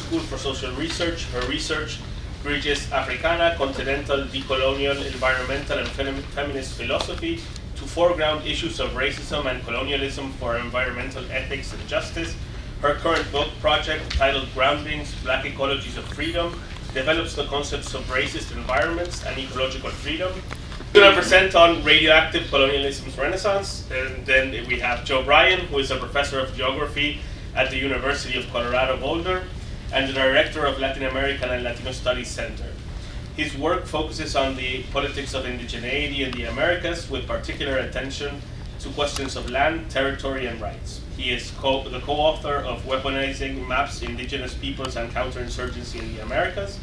School for Social Research. Her research bridges Africana, continental, decolonial, environmental, and feminist philosophy to foreground issues of racism and colonialism for environmental ethics and justice. Her current book project, titled Groundings, Black Ecologies of Freedom, develops the concepts of racist environments and ecological freedom. We're going to present on Radioactive Colonialism's Renaissance. And then we have Bryan, who is a professor of geography at the University of Colorado Boulder and the director of Latin American and Latino Studies Center. His work focuses on the politics of indigeneity in the Americas, with particular attention to questions of land, territory, and rights. He is the co-author of Weaponizing Maps, Indigenous Peoples and Counterinsurgency in the Americas.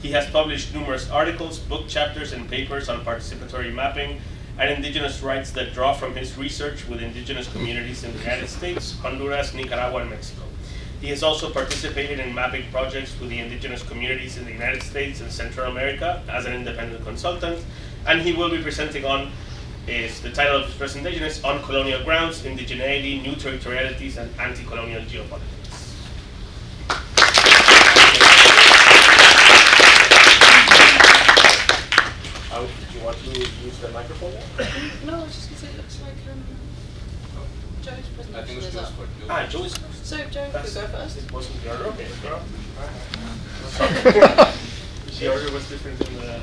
He has published numerous articles, book chapters, and papers on participatory mapping and indigenous rights that draw from his research with indigenous communities in the United States, Honduras, Nicaragua, and Mexico. He has also participated in mapping projects with the indigenous communities in the United States and Central America as an independent consultant, and he will be presenting on, the title of his presentation is On Colonial Grounds, Indigeneity, New Territorialities, and Anti-Colonial Geopolitics. Do you want to use the microphone now? No, I was just going to say it looks like Joe's presentation. I think it's Joe's part. Joe's. So Joe, could go first. It wasn't the order? Okay, girl. The order was different in the...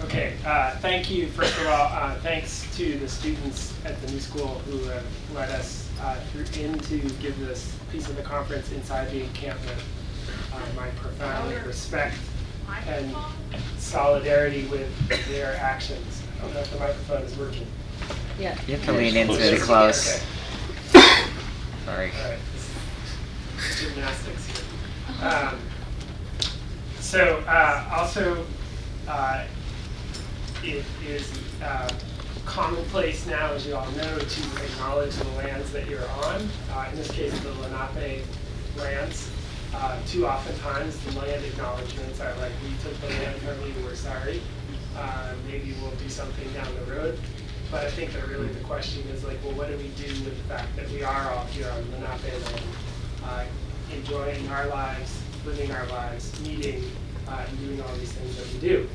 Okay, thank you, first of all. Thanks to the students at the New School who have let us in to give this piece of the conference inside the encampment. My profound respect and solidarity with their actions. I don't know if the microphone is working. Yeah. You have to lean into it close. Okay. Sorry. All right. Gymnastics here. Also, it is commonplace now, as you all know, to acknowledge the lands that you're on. In this case, the Lenape lands. Too often times, the land acknowledgements are like, we took the land from you, we're sorry. Maybe we'll do something down the road. But I think that really the question is like, well, what do we do with the fact that we are all here on Lenape land, enjoying our lives, living our lives, meeting, and doing all these things that we do.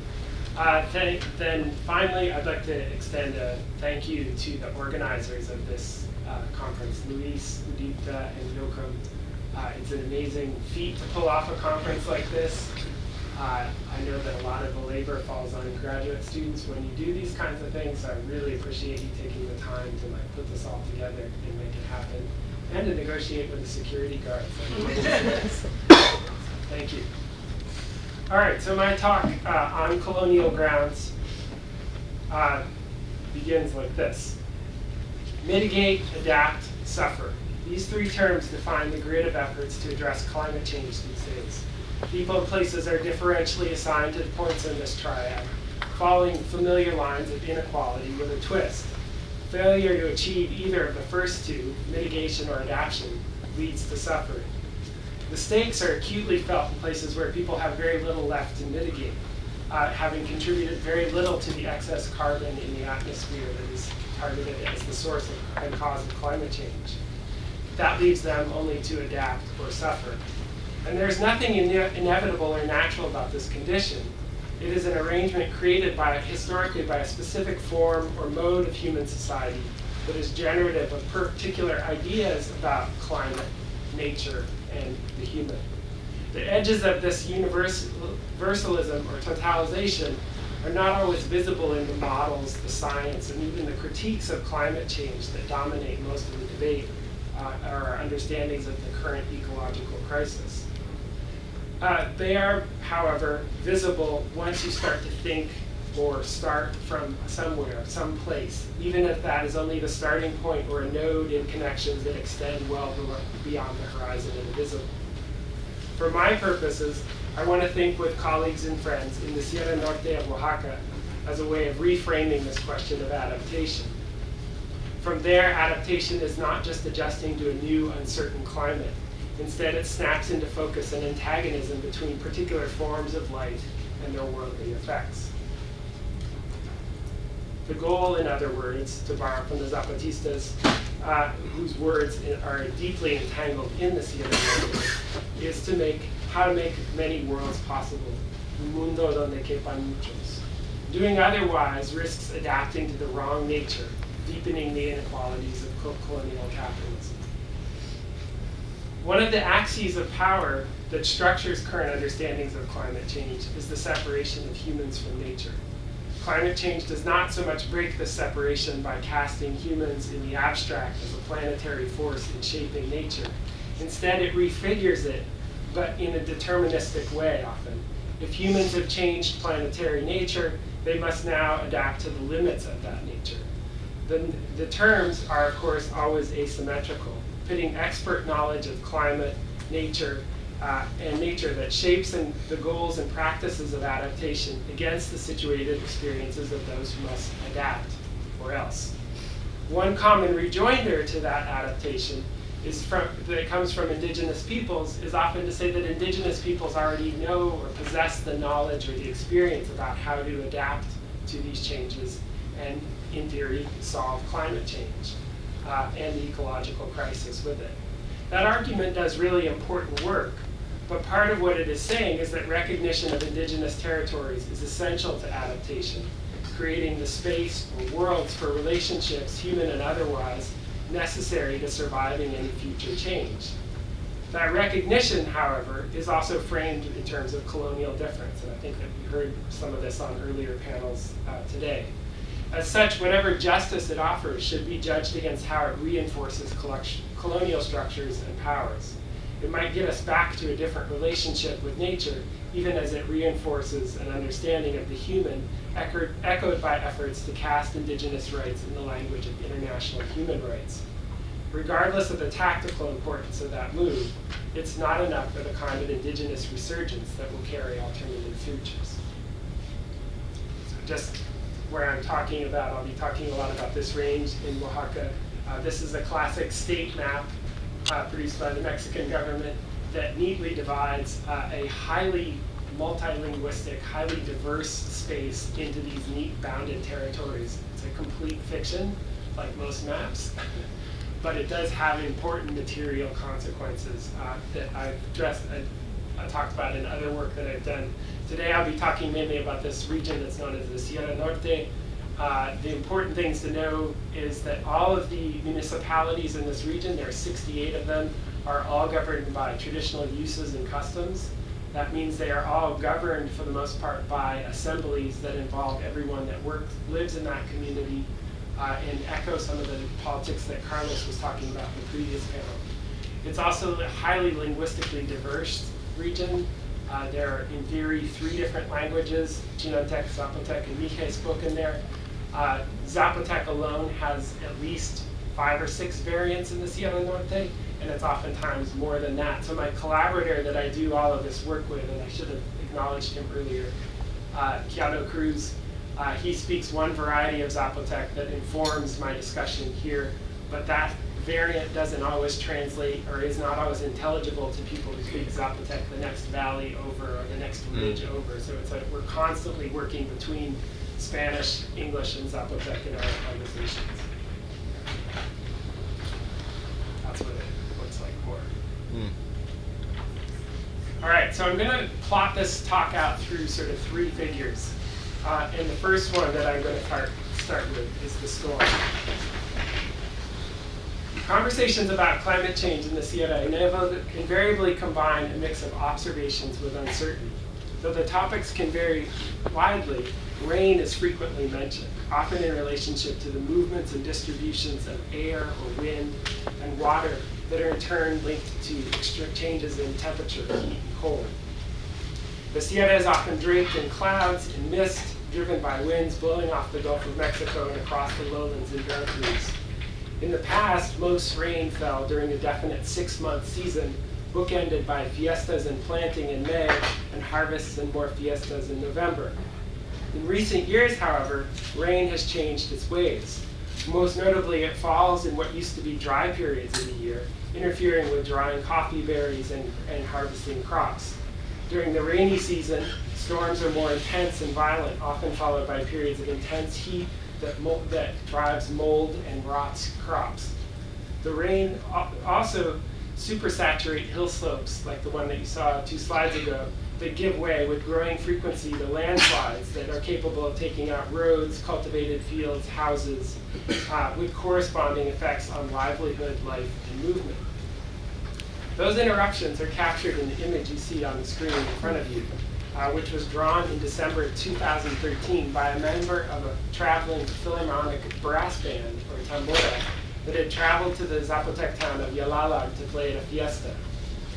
Then finally, I'd like to extend a thank you to the organizers of this conference, Luis, Udeepta, and Jochen. It's an amazing feat to pull off a conference like this. I know that a lot of the labor falls on graduate students when you do these kinds of things, so I really appreciate you taking the time to put this all together and make it happen, and to negotiate with the security guards. Thank you. All right, so my talk on colonial grounds begins like this. Mitigate, adapt, suffer. These three terms define the grid of efforts to address climate change these days. People and places are differentially assigned to the points in this triad, following familiar lines of inequality with a twist. Failure to achieve either of the first two, mitigation or adaptation, leads to suffering. The stakes are acutely felt in places where people have very little left to mitigate, having contributed very little to the excess carbon in the atmosphere that is targeted as the source and cause of climate change. That leaves them only to adapt or suffer. And there's nothing inevitable or natural about this condition. It is an arrangement created historically by a specific form or mode of human society that is generative of particular ideas about climate, nature, and the human. The edges of this universalism or totalization are not always visible in the models, the science, and even the critiques of climate change that dominate most of the debate or our understandings of the current ecological crisis. They are, however, visible once you start to think or start from somewhere, someplace, even if that is only the starting point or a node in connections that extend well beyond the horizon and invisible. For my purposes, I want to think with colleagues and friends in the Sierra Norte of Oaxaca as a way of reframing this question of adaptation. From there, adaptation is not just adjusting to a new, uncertain climate. Instead, it snaps into focus an antagonism between particular forms of light and their worldly effects. The goal, in other words, to borrow from the Zapatistas, whose words are deeply entangled in the Sierra Norte, is how to make many worlds possible. Un mundo donde quepan muchos. Doing otherwise risks adapting to the wrong nature, deepening the inequalities of colonial capitalism. One of the axes of power that structures current understandings of climate change is the separation of humans from nature. Climate change does not so much break this separation by casting humans in the abstract as a planetary force in shaping nature. Instead, it refigures it, but in a deterministic way often. If humans have changed planetary nature, they must now adapt to the limits of that nature. The terms are, of course, always asymmetrical, pitting expert knowledge of climate, nature, and nature that shapes the goals and practices of adaptation against the situated experiences of those who must adapt, or else. One common rejoinder to that adaptation that comes from indigenous peoples is often to say that indigenous peoples already know or possess the knowledge or the experience about how to adapt to these changes and, in theory, solve climate change and the ecological crisis with it. That argument does really important work, but part of what it is saying is that recognition of indigenous territories is essential to adaptation, creating the space or worlds for relationships, human and otherwise, necessary to surviving any future change. That recognition, however, is also framed in terms of colonial difference, and I think that we heard some of this on earlier panels today. As such, whatever justice it offers should be judged against how it reinforces colonial structures and powers. It might get us back to a different relationship with nature, even as it reinforces an understanding of the human, echoed by efforts to cast indigenous rights in the language of international human rights. Regardless of the tactical importance of that move, it's not enough for the kind of indigenous resurgence that will carry alternative futures. So just where I'm talking about, I'll be talking a lot about this range in Oaxaca. This is a classic state map produced by the Mexican government that neatly divides a highly multilinguistic, highly diverse space into these neat bounded territories. It's a complete fiction, like most maps, but it does have important material consequences that I've I talked about in other work that I've done. Today I'll be talking mainly about this region that's known as the Sierra Norte. The important things to know is that all of the municipalities in this region, there are 68 of them, are all governed by traditional uses and customs. That means they are all governed, for the most part, by assemblies that involve everyone that lives in that community and echo some of the politics that Carlos was talking about in the previous panel. It's also a highly linguistically diverse region. There are, in theory, 3 different languages, Chinantec, Zapotec, and Mije spoken there. Zapotec alone has at least 5 or 6 variants in the Sierra Norte, and it's oftentimes more than that. So my collaborator that I do all of this work with, and I should have acknowledged him earlier, Keanu Cruz, he speaks one variety of Zapotec that informs my discussion here, but that variant doesn't always translate or is not always intelligible to people who speak Zapotec the next valley over or the next ridge over. So we're constantly working between Spanish, English, and Zapotec in our conversations. That's what it looks like more. All right, so I'm going to plot this talk out through sort of 3 figures. And the first one that I'm going to start with is the storm. Conversations about climate change in the Sierra invariably combine a mix of observations with uncertainty. Though the topics can vary widely, rain is frequently mentioned, often in relationship to the movements and distributions of air or wind and water that are in turn linked to changes in temperature, heat, and cold. The Sierra is often draped in clouds and mist, driven by winds blowing off the Gulf of Mexico and across the lowlands in Veracruz. In the past, most rain fell during a definite 6-month season, bookended by fiestas and planting in May and harvests and more fiestas in November. In recent years, however, rain has changed its ways. Most notably, it falls in what used to be dry periods of the year, interfering with drying coffee berries and harvesting crops. During the rainy season, storms are more intense and violent, often followed by periods of intense heat that drives mold and rots crops. The rain also supersaturate hill slopes, like the one that you saw 2 slides ago, that give way with growing frequency to landslides that are capable of taking out roads, cultivated fields, houses, with corresponding effects on livelihood, life, and movement. Those interruptions are captured in the image you see on the screen in front of you, which was drawn in December 2013 by a member of a traveling Philharmonic brass band, or tambora, that had traveled to the Zapotec town of Yalalag to play at a fiesta.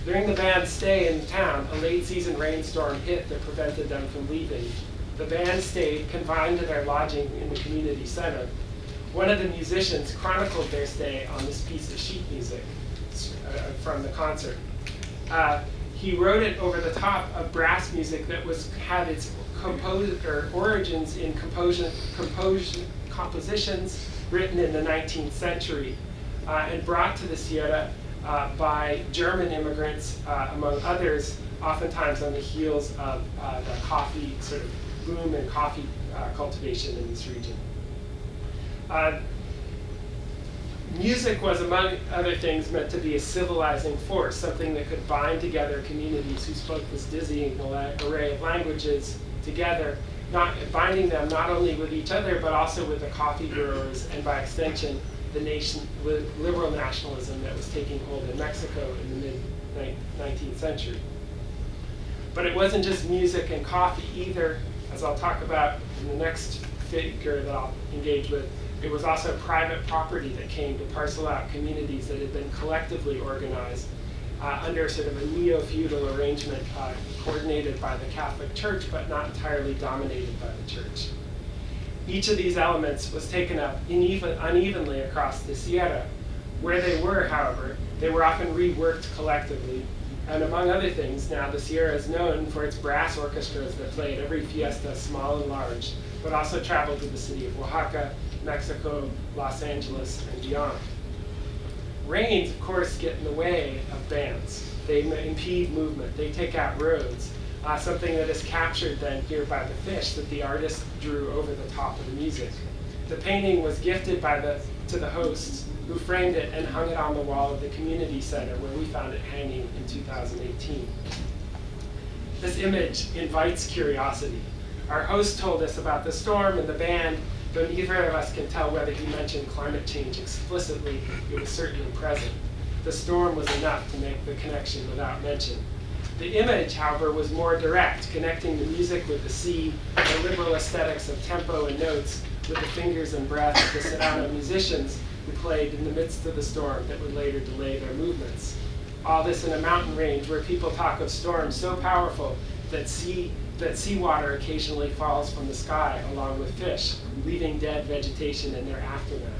During the band's stay in the town, a late season rainstorm hit that prevented them from leaving. The band stayed confined to their lodging in the community center. One of the musicians chronicled their stay on this piece of sheet music from the concert. He wrote it over the top of brass music that had its origins in compositions written in the 19th century and brought to the Sierra by German immigrants, among others, oftentimes on the heels of the coffee sort of boom and coffee cultivation in this region. Music was, among other things, meant to be a civilizing force, something that could bind together communities who spoke this dizzying array of languages together, binding them not only with each other, but also with the coffee growers, and by extension, the nation with liberal nationalism that was taking hold in Mexico in the mid-19th century. But it wasn't just music and coffee either, as I'll talk about in the next figure that I'll engage with. It was also private property that came to parcel out communities that had been collectively organized under sort of a neo-feudal arrangement coordinated by the Catholic Church, but not entirely dominated by the Church. Each of these elements was taken up unevenly across the Sierra. Where they were, however, they were often reworked collectively. And among other things, now the Sierra is known for its brass orchestras that play at every fiesta, small and large, but also travel to the city of Oaxaca, Mexico, Los Angeles, and beyond. Rains, of course, get in the way of bands. They impede movement. They take out roads. Something that is captured then here by the fish that the artist drew over the top of the music. The painting was gifted to the hosts, who framed it and hung it on the wall of the community center, where we found it hanging in 2018. This image invites curiosity. Our host told us about the storm and the band, though neither of us can tell whether he mentioned climate change explicitly. It was certainly present. The storm was enough to make the connection without mention. The image, however, was more direct, connecting the music with the sea, the liberal aesthetics of tempo and notes, with the fingers and breath of the Sedano musicians who played in the midst of the storm that would later delay their movements. All this in a mountain range where people talk of storms so powerful that seawater occasionally falls from the sky along with fish, leaving dead vegetation in their aftermath.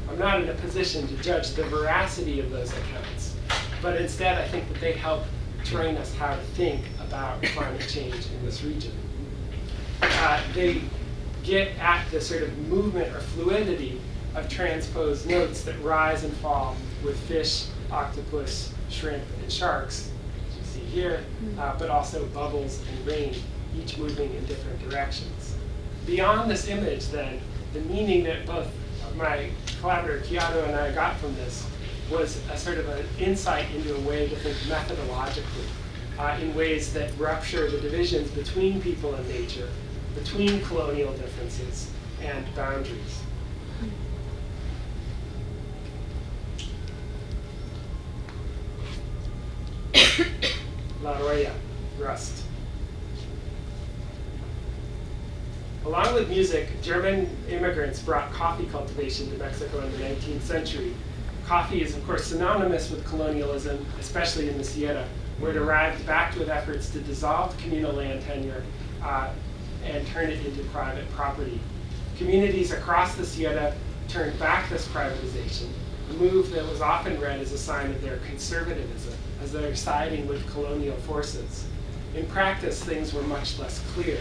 I'm not in a position to judge the veracity of those accounts, but instead I think that they help train us how to think about climate change in this region. They get at the sort of movement or fluidity of transposed notes that rise and fall with fish, octopus, shrimp, and sharks, as you see here, but also bubbles and rain, each moving in different directions. Beyond this image, then, the meaning that both my collaborator Kiato and I got from this was a sort of an insight into a way to think methodologically in ways that rupture the divisions between people and nature, between colonial differences and boundaries. La Roya, rust. Along with music, German immigrants brought coffee cultivation to Mexico in the 19th century. Coffee is, of course, synonymous with colonialism, especially in the Sierra, where it arrived backed with efforts to dissolve communal land tenure and turn it into private property. Communities across the Sierra turned back this privatization, a move that was often read as a sign of their conservatism, as they're siding with colonial forces. In practice, things were much less clear.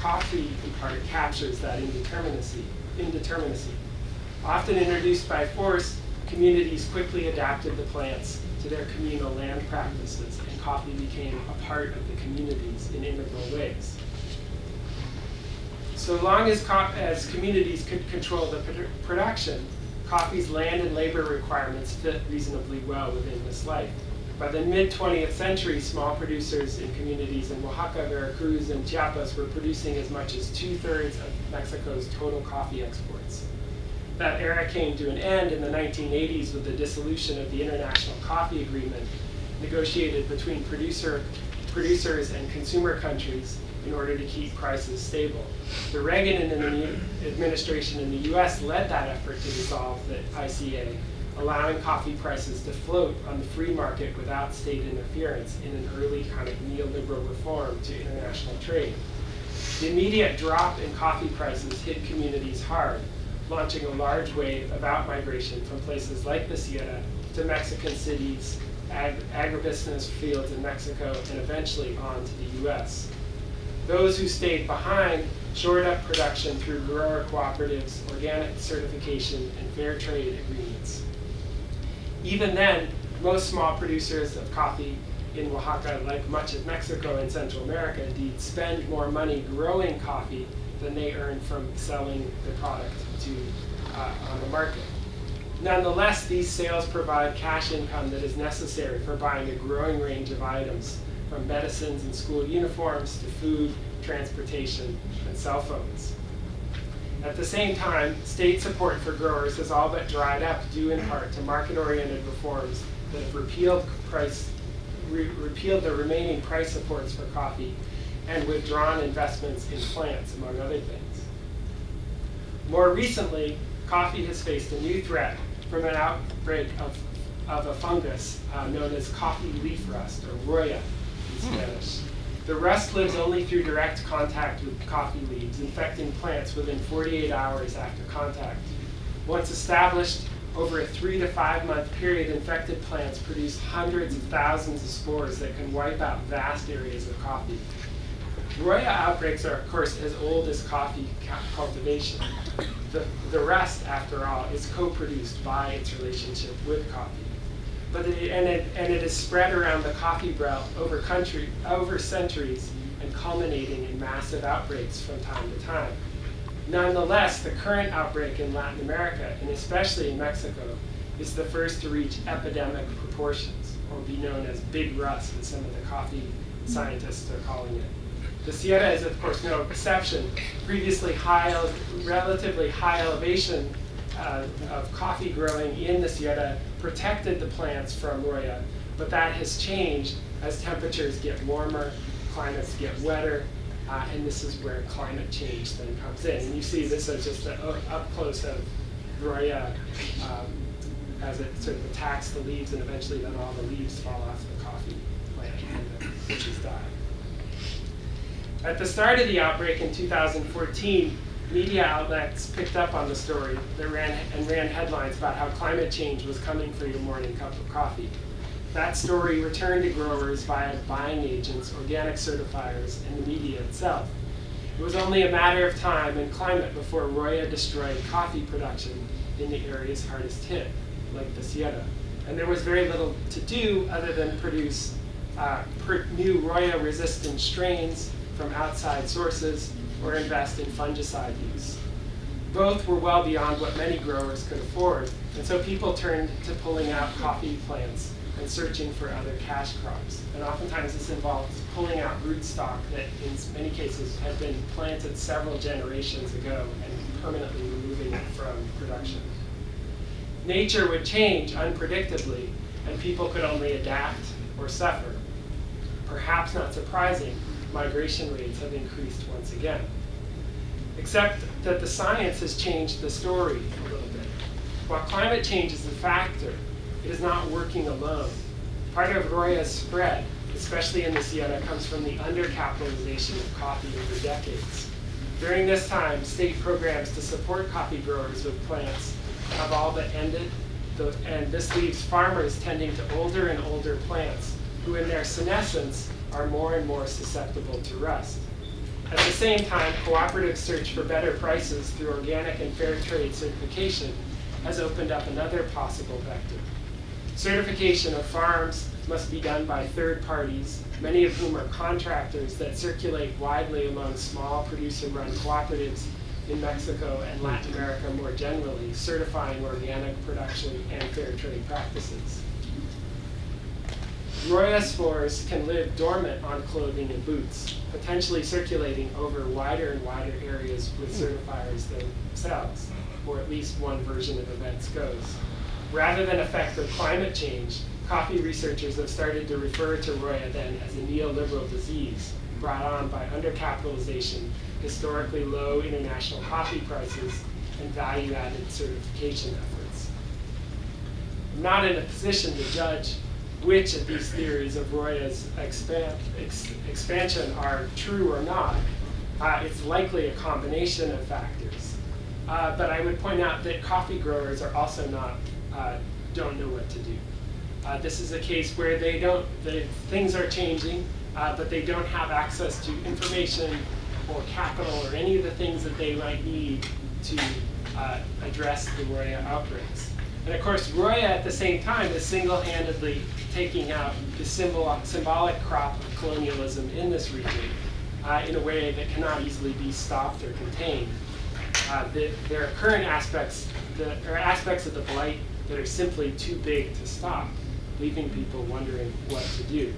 Coffee, in part, captures that indeterminacy. Often introduced by force, communities quickly adapted the plants to their communal land practices, and coffee became a part of the communities in integral ways. So long as communities could control the production, coffee's land and labor requirements fit reasonably well within this life. By the mid-20th century, small producers in communities in Oaxaca, Veracruz, and Chiapas were producing as much as 2/3 of Mexico's total coffee exports. That era came to an end in the 1980s with the dissolution of the International Coffee Agreement, negotiated between producers and consumer countries in order to keep prices stable. The Reagan administration in the US led that effort to dissolve the ICA, allowing coffee prices to float on the free market without state interference in an early kind of neoliberal reform to international trade. The immediate drop in coffee prices hit communities hard, launching a large wave of out-migration from places like the Sierra to Mexican cities, agribusiness fields in Mexico, and eventually on to the US. Those who stayed behind shored up production through grower cooperatives, organic certification, and fair trade agreements. Even then, most small producers of coffee in Oaxaca, like much of Mexico and Central America, indeed spend more money growing coffee than they earn from selling the product on the market. Nonetheless, these sales provide cash income that is necessary for buying a growing range of items, from medicines and school uniforms to food, transportation, and cell phones. At the same time, state support for growers has all but dried up, due in part to market-oriented reforms that have repealed the remaining price supports for coffee and withdrawn investments in plants, among other things. More recently, coffee has faced a new threat from an outbreak of a fungus known as coffee leaf rust, or roya in Spanish. The rust lives only through direct contact with coffee leaves, infecting plants within 48 hours after contact. Once established, over a 3 to 5 month period, infected plants produce hundreds of thousands of spores that can wipe out vast areas of coffee. Roya outbreaks are, of course, as old as coffee cultivation. The rust, after all, is co-produced by its relationship with coffee. It is spread around the coffee belt over centuries and culminating in massive outbreaks from time to time. Nonetheless, the current outbreak in Latin America, and especially in Mexico, is the first to reach epidemic proportions, or be known as big rust, as some of the coffee scientists are calling it. The Sierra is, of course, no exception. Previously relatively high elevation of coffee growing in the Sierra protected the plants from roya, but that has changed as temperatures get warmer, climates get wetter, and this is where climate change then comes in. And you see this as just an up close of roya as it sort of attacks the leaves, and eventually then all the leaves fall off the coffee plant and the bushes die. At the start of the outbreak in 2014, media outlets picked up on the story that ran headlines about how climate change was coming for your morning cup of coffee. That story returned to growers via buying agents, organic certifiers, and the media itself. It was only a matter of time and climate before roya destroyed coffee production in the areas hardest hit, like the Sierra. And there was very little to do other than produce new roya-resistant strains from outside sources or invest in fungicide use. Both were well beyond what many growers could afford, and so people turned to pulling out coffee plants and searching for other cash crops. And oftentimes this involves pulling out rootstock that in many cases had been planted several generations ago and permanently removing it from production. Nature would change unpredictably, and people could only adapt or suffer. Perhaps not surprising, migration rates have increased once again. Except that the science has changed the story a little bit. While climate change is a factor, it is not working alone. Part of roya's spread, especially in the Sierra, comes from the undercapitalization of coffee over decades. During this time, state programs to support coffee growers with plants have all but ended, and this leaves farmers tending to older and older plants who in their senescence are more and more susceptible to rust. At the same time, cooperative search for better prices through organic and fair trade certification has opened up another possible vector. Certification of farms must be done by third parties, many of whom are contractors that circulate widely among small producer-run cooperatives in Mexico and Latin America more generally, certifying organic production and fair trade practices. Roya spores can live dormant on clothing and boots, potentially circulating over wider and wider areas with certifiers themselves, or at least one version of events goes. Rather than affect with climate change, coffee researchers have started to refer to Roya then as a neoliberal disease brought on by undercapitalization, historically low international coffee prices, and value-added certification efforts. I'm not in a position to judge which of these theories of Roya's expansion are true or not. It's likely a combination of factors. But I would point out that coffee growers are also don't know what to do. This is a case where things are changing, but they don't have access to information or capital or any of the things that they might need to address the Roya outbreaks. And of course, Roya at the same time is single-handedly taking out the symbolic crop of colonialism in this region in a way that cannot easily be stopped or contained. There are current aspects, aspects of the blight that are simply too big to stop, leaving people wondering what to do.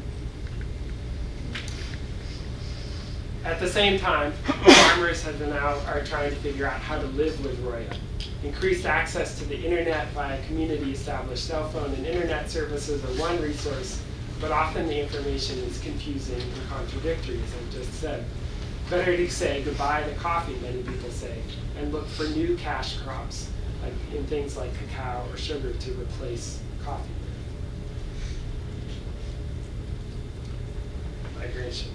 At the same time, farmers are trying to figure out how to live with Roya. Increased access to the internet via community-established cell phone and internet services are one resource, but often the information is confusing and contradictory, as I just said. Better to say goodbye to coffee, many people say, and look for new cash crops, like in things like cacao or sugar, to replace coffee. Migration.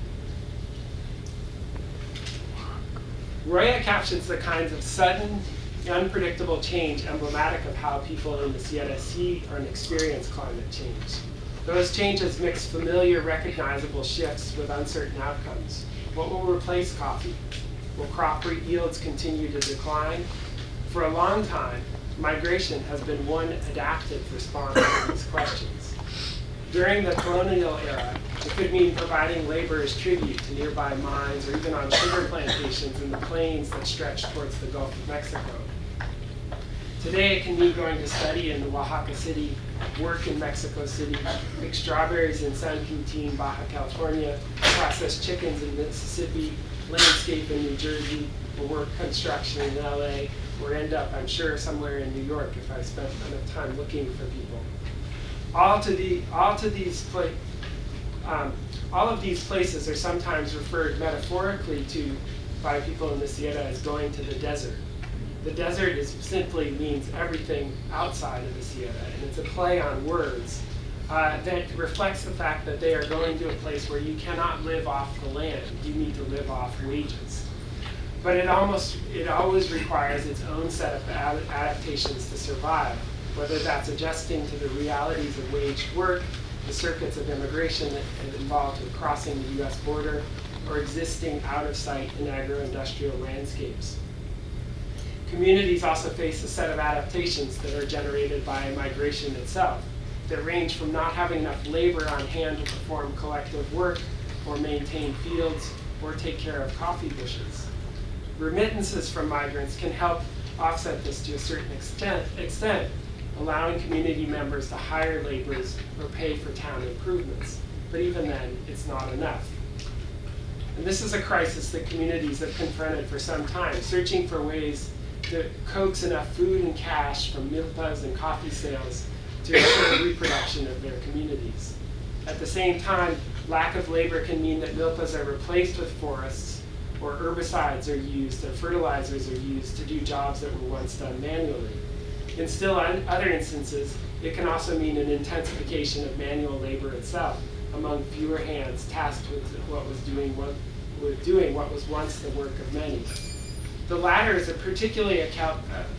Roya captures the kinds of sudden, unpredictable change emblematic of how people in the Sierra see and experience climate change. Those changes mix familiar, recognizable shifts with uncertain outcomes. What will replace coffee? Will crop yields continue to decline? For a long time, migration has been one adaptive response to these questions. During the colonial era, it could mean providing labor as tribute to nearby mines or even on sugar plantations in the plains that stretch towards the Gulf of Mexico. Today, it can mean going to study in Oaxaca City, work in Mexico City, pick strawberries in San Quintin, Baja California, process chickens in Mississippi, landscape in New Jersey, or work construction in LA, or end up, I'm sure, somewhere in New York if I spent enough time looking for people. All of these places are sometimes referred metaphorically to by people in the Sierra as going to the desert. The desert simply means everything outside of the Sierra, and it's a play on words that reflects the fact that they are going to a place where you cannot live off the land. You need to live off wages. But it always requires its own set of adaptations to survive, whether that's adjusting to the realities of waged work, the circuits of immigration that involved with crossing the US border, or existing out of sight in agro-industrial landscapes. Communities also face a set of adaptations that are generated by migration itself, that range from not having enough labor on hand to perform collective work, or maintain fields, or take care of coffee bushes. Remittances from migrants can help offset this to a certain extent, allowing community members to hire laborers or pay for town improvements. But even then, it's not enough. And this is a crisis that communities have confronted for some time, searching for ways to coax enough food and cash from milpas and coffee sales to ensure the reproduction of their communities. At the same time, lack of labor can mean that milpas are replaced with forests, or herbicides are used, or fertilizers are used to do jobs that were once done manually. In still other instances, it can also mean an intensification of manual labor itself among fewer hands tasked with doing what was once the work of many. The latter is particularly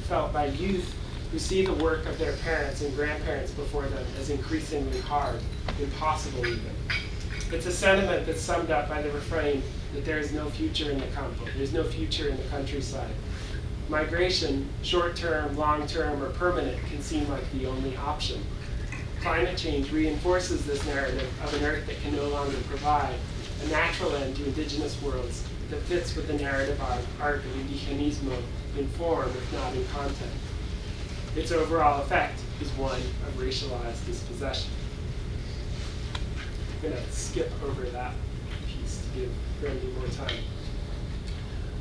felt by youth who see the work of their parents and grandparents before them as increasingly hard, impossible even. It's a sentiment that's summed up by the refrain that there is no future in the campo, there's no future in the countryside. Migration, short-term, long-term, or permanent, can seem like the only option. climate change reinforces this narrative of an Earth that can no longer provide a natural end to indigenous worlds that fits with the narrative arc of Indigenismo in form, if not in content. Its overall effect is one of racialized dispossession. I'm going to skip over that piece to give Brandy more time.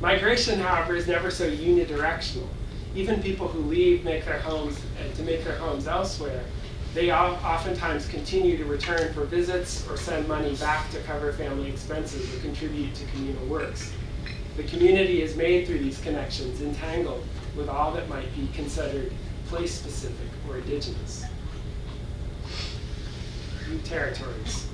Migration, however, is never so unidirectional. Even people who leave to make their homes elsewhere, they oftentimes continue to return for visits or send money back to cover family expenses or contribute to communal works. The community is made through these connections, entangled with all that might be considered place-specific or indigenous. New territories.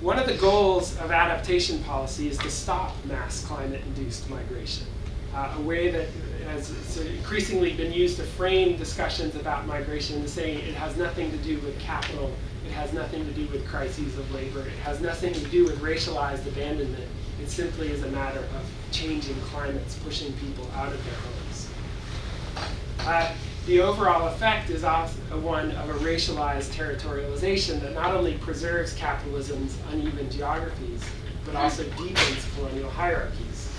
One of the goals of adaptation policy is to stop mass climate-induced migration, a way that has increasingly been used to frame discussions about migration, saying it has nothing to do with capital, it has nothing to do with crises of labor, it has nothing to do with racialized abandonment. It simply is a matter of changing climates, pushing people out of their homes. The overall effect is also one of a racialized territorialization that not only preserves capitalism's uneven geographies, but also deepens colonial hierarchies.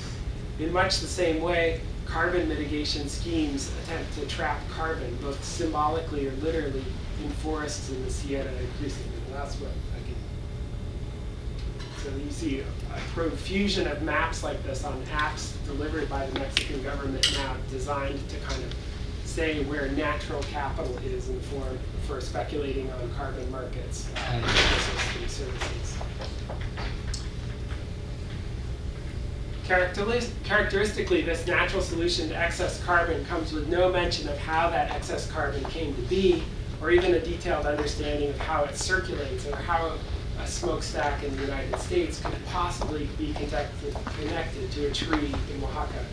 In much the same way, carbon mitigation schemes attempt to trap carbon, both symbolically or literally, in forests in the Sierra increasingly. And that's what I can. So you see a profusion of maps like this on apps delivered by the Mexican government now, designed to kind of say where natural capital is in form for speculating on carbon markets and ecosystem services. Characteristically, this natural solution to excess carbon comes with no mention of how that excess carbon came to be, or even a detailed understanding of how it circulates, or how a smokestack in the United States could possibly be connected to a tree in Oaxaca.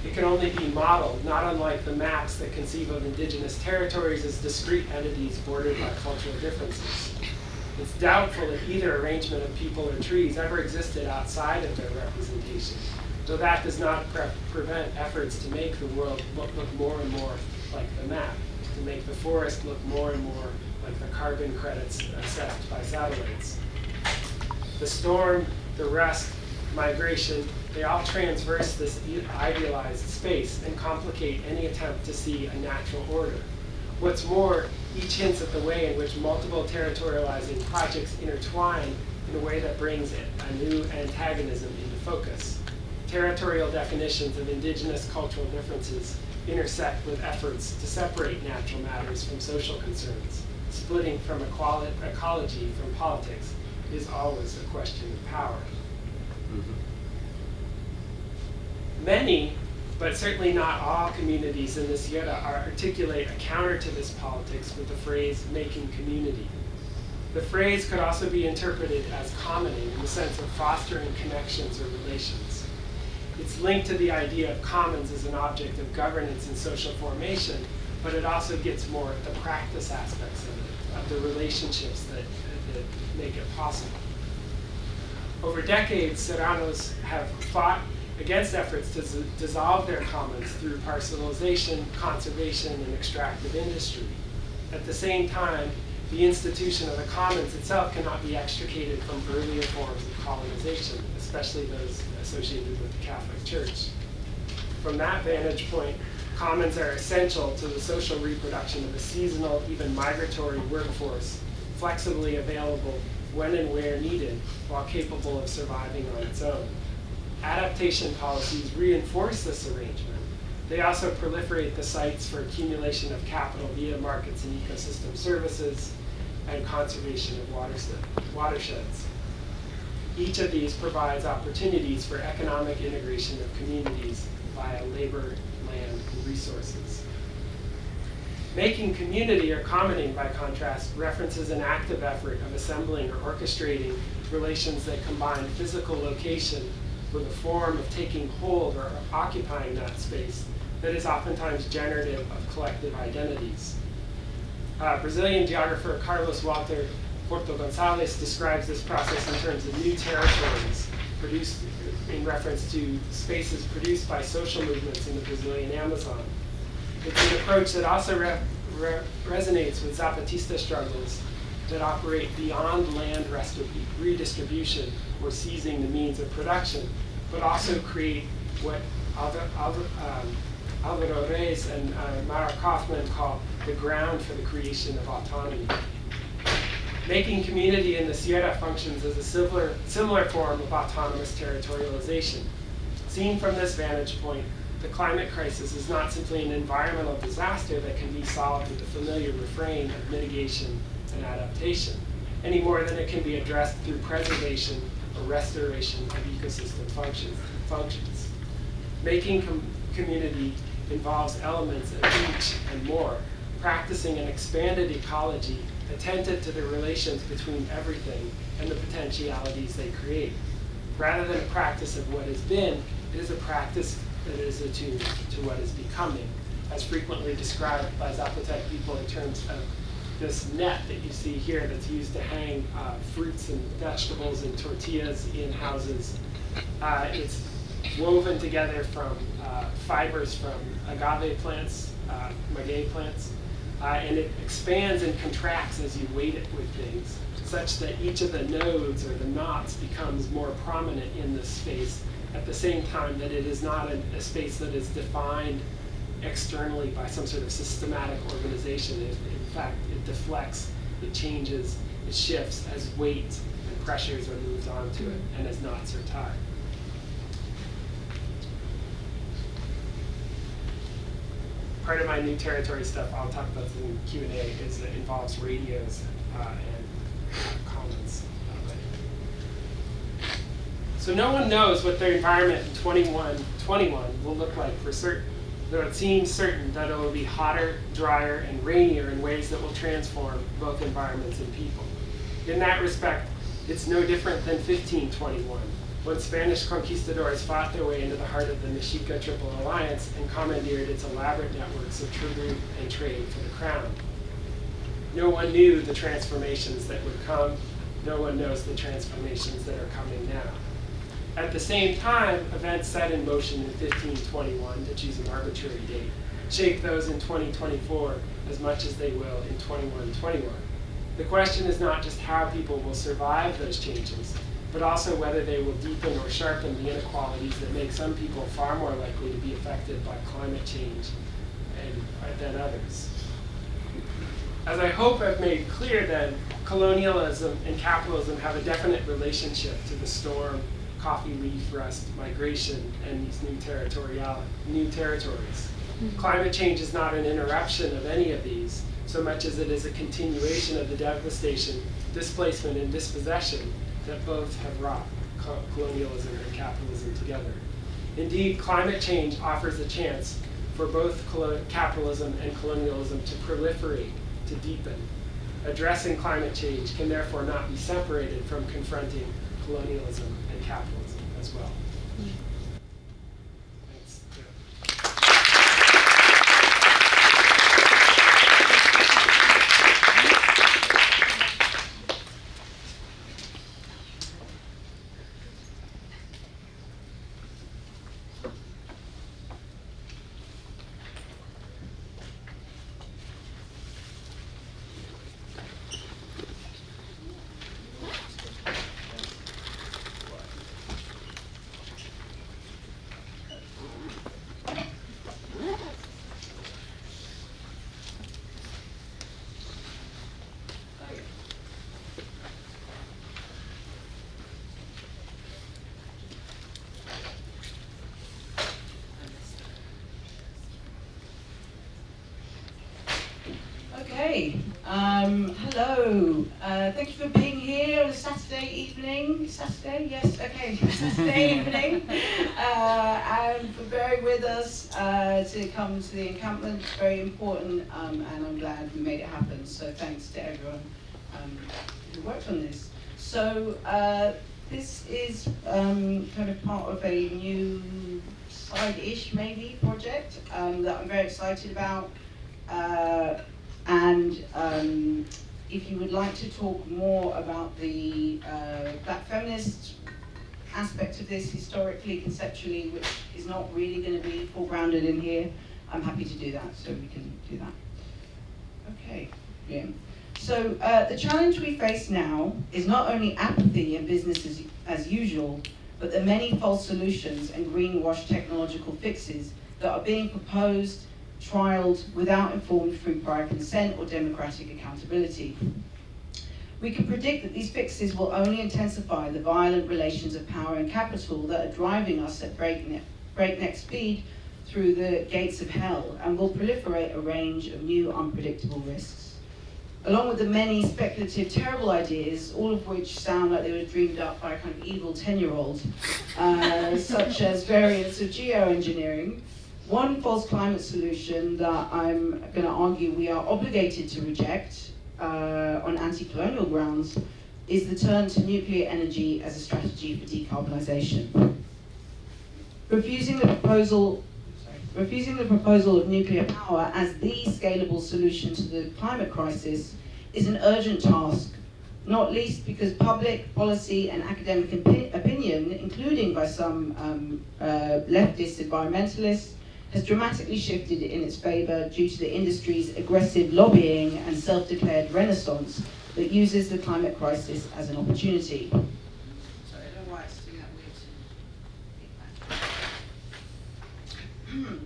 It can only be modeled, not unlike the maps that conceive of indigenous territories as discrete entities bordered by cultural differences. It's doubtful if either arrangement of people or trees ever existed outside of their representation, though that does not prevent efforts to make the world look more and more like the map, to make the forest look more and more like the carbon credits assessed by satellites. The storm, the rust, migration, they all transverse this idealized space and complicate any attempt to see a natural order. What's more, each hints at the way in which multiple territorializing projects intertwine in a way that brings a new antagonism into focus. Territorial definitions of indigenous cultural differences intersect with efforts to separate natural matters from social concerns. Splitting from ecology from politics is always a question of power. Many, but certainly not all, communities in the Sierra articulate a counter to this politics with the phrase making community. The phrase could also be interpreted as commoning in the sense of fostering connections or relations. It's linked to the idea of commons as an object of governance and social formation, but it also gets more at the practice aspects of the relationships that make it possible. Over decades, Serranos have fought against efforts to dissolve their commons through parcelization, conservation, and extractive industry. At the same time, the institution of the commons itself cannot be extricated from earlier forms of colonization, especially those associated with the Catholic Church. From that vantage point, commons are essential to the social reproduction of a seasonal, even migratory workforce, flexibly available when and where needed, while capable of surviving on its own. Adaptation policies reinforce this arrangement. They also proliferate the sites for accumulation of capital via markets and ecosystem services and conservation of watersheds. Each of these provides opportunities for economic integration of communities via labor, land, and resources. Making community, or commoning by contrast, references an active effort of assembling or orchestrating relations that combine physical location with a form of taking hold or occupying that space that is oftentimes generative of collective identities. Brazilian geographer Carlos Walter Porto Gonçalves describes this process in terms of new territories produced in reference to spaces produced by social movements in the Brazilian Amazon. It's an approach that also resonates with Zapatista struggles that operate beyond land redistribution or seizing the means of production, but also create what Alvaro Reyes and Mara Kaufman call the ground for the creation of autonomy. Making community in the Sierra functions as a similar form of autonomous territorialization. Seen from this vantage point, the climate crisis is not simply an environmental disaster that can be solved with the familiar refrain of mitigation and adaptation, any more than it can be addressed through preservation or restoration of ecosystem functions. Making community involves elements of each and more, practicing an expanded ecology attentive to the relations between everything and the potentialities they create. Rather than a practice of what has been, it is a practice that is attuned to what is becoming, as frequently described by Zapotec people in terms of this net that you see here that's used to hang fruits and vegetables and tortillas in houses. It's woven together from fibers from agave plants, maguey plants, and it expands and contracts as you weight it with things, such that each of the nodes or the knots becomes more prominent in this space, at the same time that it is not a space that is defined externally by some sort of systematic organization. In fact, it deflects, it changes, it shifts as weight and pressures are moved onto it and as knots are tied. Part of my new territory stuff, I'll talk about in Q&A, is it involves radios and commons. So no one knows what their environment in 2121 will look like for certain, though it seems certain that it will be hotter, drier, and rainier in ways that will transform both environments and people. In that respect, it's no different than 1521, when Spanish conquistadors fought their way into the heart of the Mexica Triple Alliance and commandeered its elaborate networks of tribute and trade for the crown. No one knew the transformations that would come. No one knows the transformations that are coming now. At the same time, events set in motion in 1521, to choose an arbitrary date, shape those in 2024 as much as they will in 2121. The question is not just how people will survive those changes, but also whether they will deepen or sharpen the inequalities that make some people far more likely to be affected by climate change than others. As I hope I've made clear then, colonialism and capitalism have a definite relationship to the storm, coffee leaf rust, migration, and these new territories. Climate change is not an interruption of any of these, so much as it is a continuation of the devastation, displacement, and dispossession that both have wrought colonialism and capitalism together. Indeed, climate change offers a chance for both capitalism and colonialism to proliferate, to deepen. Addressing climate change can therefore not be separated from confronting colonialism and capitalism as well. Thanks. Okay, hello. Thank you for being here on a Saturday evening. Saturday, yes, okay, Saturday evening. And for bearing with us to come to the encampment. It's very important, and I'm glad we made it happen. So thanks to everyone who worked on this. So this is kind of part of a new side-ish maybe project that I'm very excited about. And if you would like to talk more about the Black feminist aspect of this historically, conceptually, which is not really going to be foregrounded in here, I'm happy to do that, so we can do that. nuclear. So the challenge we face now is not only apathy and business as usual, but the many false solutions and greenwash technological fixes that are being proposed, trialed without informed free prior consent or democratic accountability. We can predict that these fixes will only intensify the violent relations of power and capital that are driving us at breakneck speed through the gates of hell, and will proliferate a range of new unpredictable risks. Along with the many speculative, terrible ideas, all of which sound like they were dreamed up by a kind of evil 10-year-old, such as variants of geoengineering, one false climate solution that I'm going to argue we are obligated to reject on anti-colonial grounds is the turn to nuclear energy as a strategy for decarbonisation. Refusing the proposal of nuclear power as the scalable solution to the climate crisis is an urgent task, not least because public policy and academic opinion, including by some leftist environmentalists, has dramatically shifted in its favour due to the industry's aggressive lobbying and self-declared renaissance that uses the climate crisis as an opportunity. Sorry, I don't know why it's doing that weird.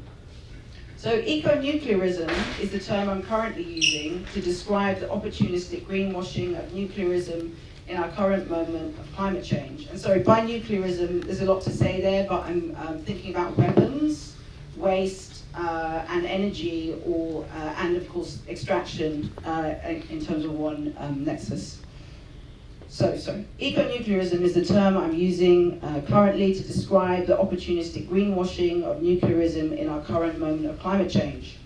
So eco-nuclearism is the term I'm currently using to describe the opportunistic greenwashing of nuclearism in our current moment of climate change. And sorry, by nuclearism, there's a lot to say there, but I'm thinking about weapons, waste, and energy, and of course extraction in terms of one nexus. So, eco-nuclearism is the term I'm using currently to describe the opportunistic greenwashing of nuclearism in our current moment of climate change.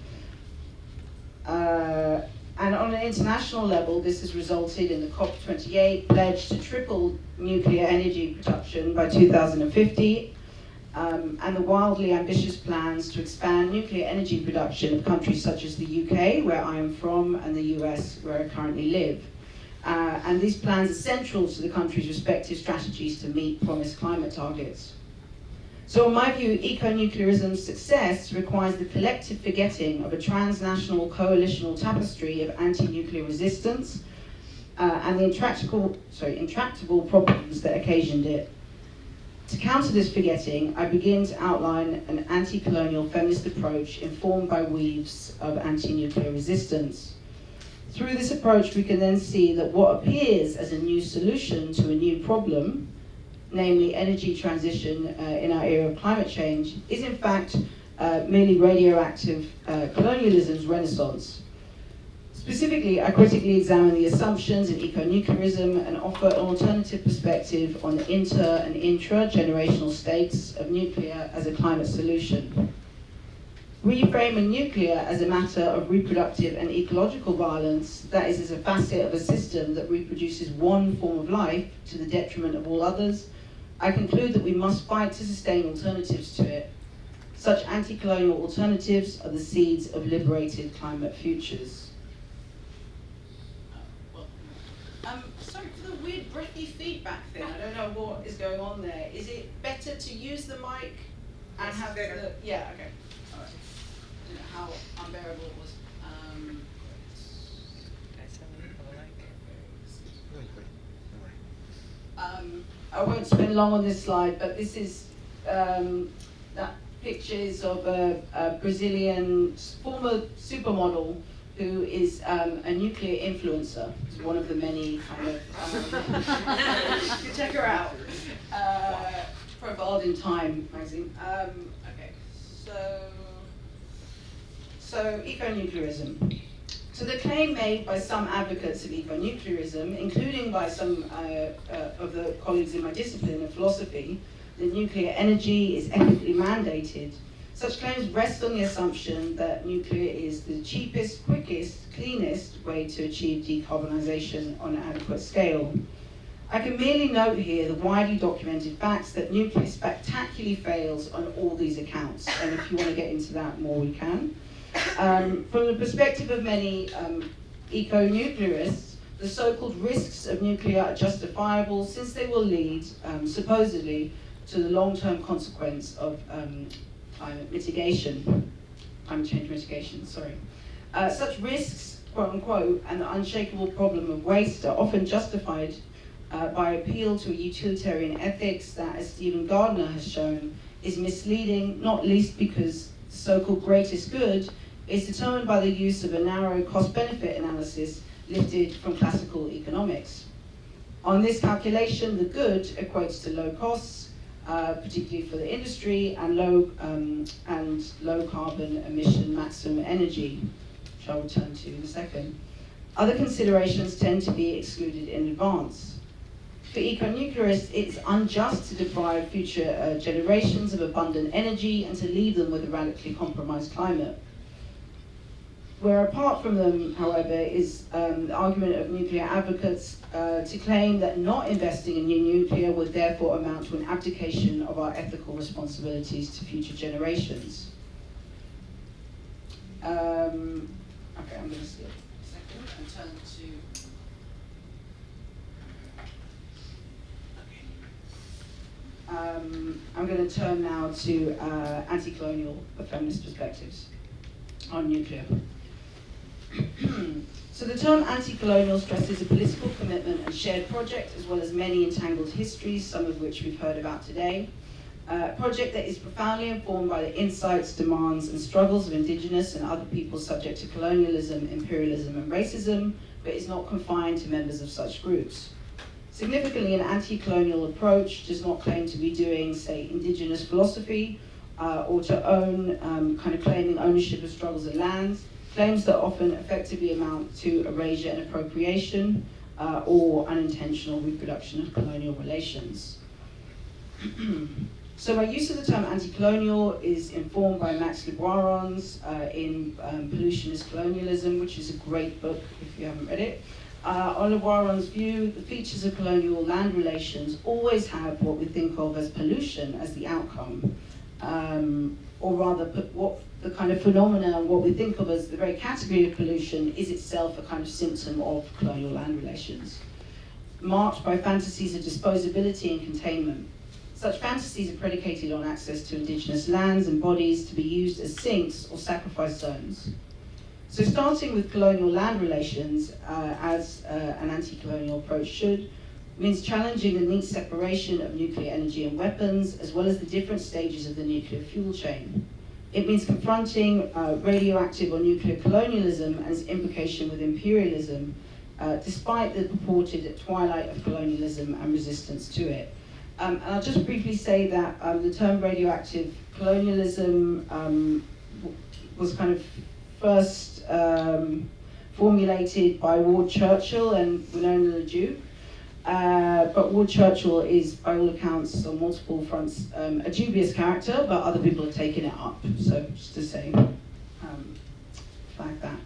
And on an international level, this has resulted in the COP28 pledge to triple nuclear energy production by 2050, and the wildly ambitious plans to expand nuclear energy production of countries such as the UK, where I am from, and the US, where I currently live. And these plans are central to the country's respective strategies to meet promised climate targets. So in my view, eco-nuclearism's success requires the collective forgetting of a transnational coalitional tapestry of anti-nuclear resistance and the intractable problems that occasioned it. To counter this forgetting, I begin to outline an anti-colonial feminist approach informed by weaves of anti-nuclear resistance. Through this approach, we can then see that what appears as a new solution to a new problem, namely energy transition in our era of climate change, is in fact merely radioactive colonialism's renaissance. Specifically, I critically examine the assumptions in eco-nuclearism and offer an alternative perspective on the inter- and intra-generational stakes of nuclear as a climate solution. Reframing nuclear as a matter of reproductive and ecological violence, that is, as a facet of a system that reproduces one form of life to the detriment of all others, I conclude that we must fight to sustain alternatives to it. Such anti-colonial alternatives are the seeds of liberated climate futures. Sorry for the weird breathy feedback thing. I don't know what is going on there. Is it better to use the mic and have the... Yeah, okay. All right. I don't know how unbearable it was. I won't spend long on this slide, but this is that pictures of a Brazilian former supermodel who is a nuclear influencer. It's one of the many kind of, you can check her out, profiled in Time magazine. Okay, so eco-nuclearism. So the claim made by some advocates of eco-nuclearism, including by some of the colleagues in my discipline of philosophy, that nuclear energy is ethically mandated. Such claims rest on the assumption that nuclear is the cheapest, quickest, cleanest way to achieve decarbonisation on an adequate scale. I can merely note here the widely documented facts that nuclear spectacularly fails on all these accounts, and if you want to get into that more, we can. From the perspective of many eco-nuclearists, the so-called risks of nuclear are justifiable since they will lead, supposedly, to the long-term consequence of climate change mitigation, sorry. Such risks quote unquote, and the unshakable problem of waste are often justified by appeal to a utilitarian ethics that, as Stephen Gardner has shown, is misleading, not least because the so-called greatest good is determined by the use of a narrow cost-benefit analysis lifted from classical economics. On this calculation, the good equates to low costs, particularly for the industry, and low carbon emission maximum energy, which I'll return to in a second. Other considerations tend to be excluded in advance. For eco-nuclearists, it's unjust to deprive future generations of abundant energy and to leave them with a radically compromised climate. Where apart from them, however, is the argument of nuclear advocates to claim that not investing in new nuclear would therefore amount to an abdication of our ethical responsibilities to future generations. Okay, I'm going to skip a second and turn to... I'm going to turn now to anti-colonial feminist perspectives on nuclear. So the term anti-colonial stresses a political commitment and shared project, as well as many entangled histories, some of which we've heard about today. A project that is profoundly informed by the insights, demands, and struggles of indigenous and other peoples subject to colonialism, imperialism, and racism, but is not confined to members of such groups. Significantly, an anti-colonial approach does not claim to be doing, say, indigenous philosophy, or to own, kind of claiming ownership of struggles of lands, claims that often effectively amount to erasure and appropriation, or unintentional reproduction of colonial relations. So my use of the term anti-colonial is informed by Max Liboiron's in Pollution is Colonialism, which is a great book if you haven't read it. On Liboiron's view, the features of colonial land relations always have what we think of as pollution as the outcome, or rather what the kind of phenomena, what we think of as the very category of pollution is itself a kind of symptom of colonial land relations, marked by fantasies of disposability and containment. Such fantasies are predicated on access to indigenous lands and bodies to be used as sinks or sacrifice zones. So starting with colonial land relations, as an anti-colonial approach should, means challenging the neat separation of nuclear energy and weapons, as well as the different stages of the nuclear fuel chain. It means confronting radioactive or nuclear colonialism and its implication with imperialism, despite the purported twilight of colonialism and resistance to it. And I'll just briefly say that the term radioactive colonialism was kind of first formulated by Ward Churchill and Winona LaDue. But Ward Churchill is, by all accounts, on multiple fronts, a dubious character, but other people have taken it up. So just to say, flag that.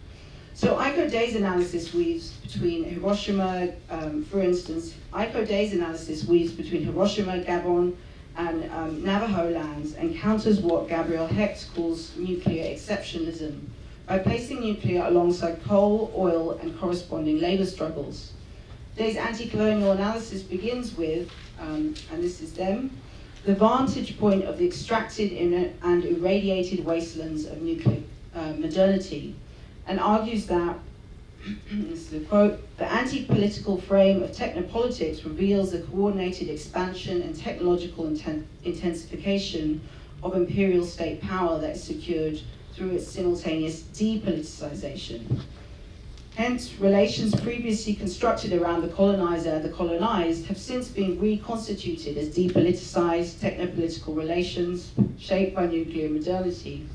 So ICO Day's analysis weaves between Hiroshima, for instance, ICO Day's analysis weaves between Hiroshima, Gabon, and Navajo lands and counters what Gabriel Hecht calls nuclear exceptionalism by placing nuclear alongside coal, oil, and corresponding labor struggles. Day's anti-colonial analysis begins with, and this is them, the vantage point of the extracted and irradiated wastelands of nuclear modernity, and argues that, this is a quote, the anti-political frame of technopolitics reveals the coordinated expansion and technological intensification of imperial state power that is secured through its simultaneous depoliticization. Hence, relations previously constructed around the colonizer and the colonized have since been reconstituted as depoliticized technopolitical relations shaped by nuclear modernity.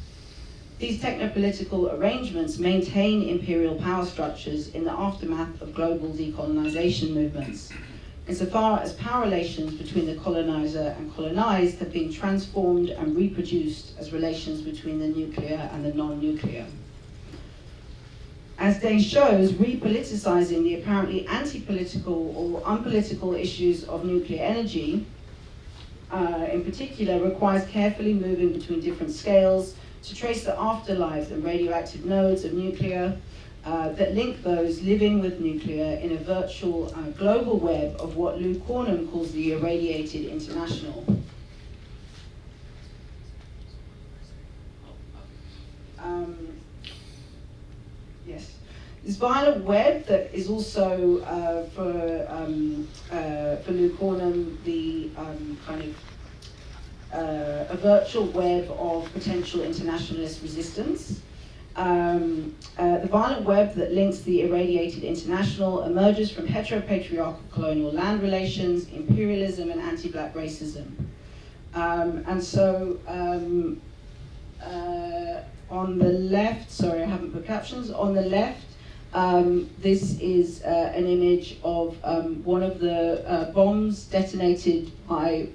These technopolitical arrangements maintain imperial power structures in the aftermath of global decolonization movements, insofar as power relations between the colonizer and colonized have been transformed and reproduced as relations between the nuclear and the non-nuclear. As Day shows, repoliticizing the apparently anti-political or unpolitical issues of nuclear energy, in particular, requires carefully moving between different scales to trace the afterlives and radioactive nodes of nuclear that link those living with nuclear in a virtual global web of what Lou Cornum calls the irradiated international. Yes. This violent web that is also for Luke Hornham the kind of a virtual web of potential internationalist resistance. The violent web that links the irradiated international emerges from heteropatriarchal colonial land relations, imperialism, and anti-black racism. And so on the left, sorry, I haven't put captions, on the left, this is an image of one of the bombs detonated by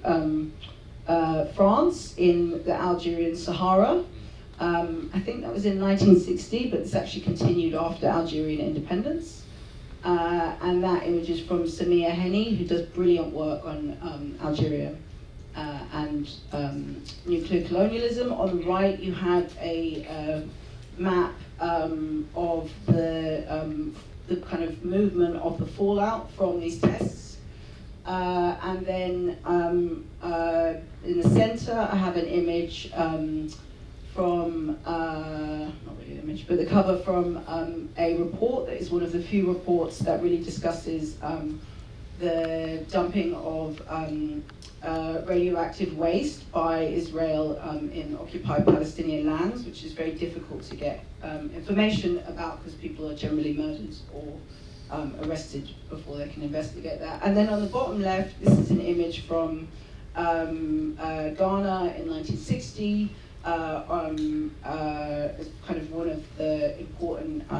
France in the Algerian Sahara. I think that was in 1960, but this actually continued after Algerian independence. And that image is from Samia Henny, who does brilliant work on Algeria and nuclear colonialism. On the right, you have a map of the kind of movement of the fallout from these tests. And then in the center, I have an image from, not really an image, but the cover from a report that is one of the few reports that really discusses the dumping of radioactive waste by Israel in occupied Palestinian lands, which is very difficult to get information about because people are generally murdered or arrested before they can investigate that. And then on the bottom left, this is an image from Ghana in 1960, kind of one of the important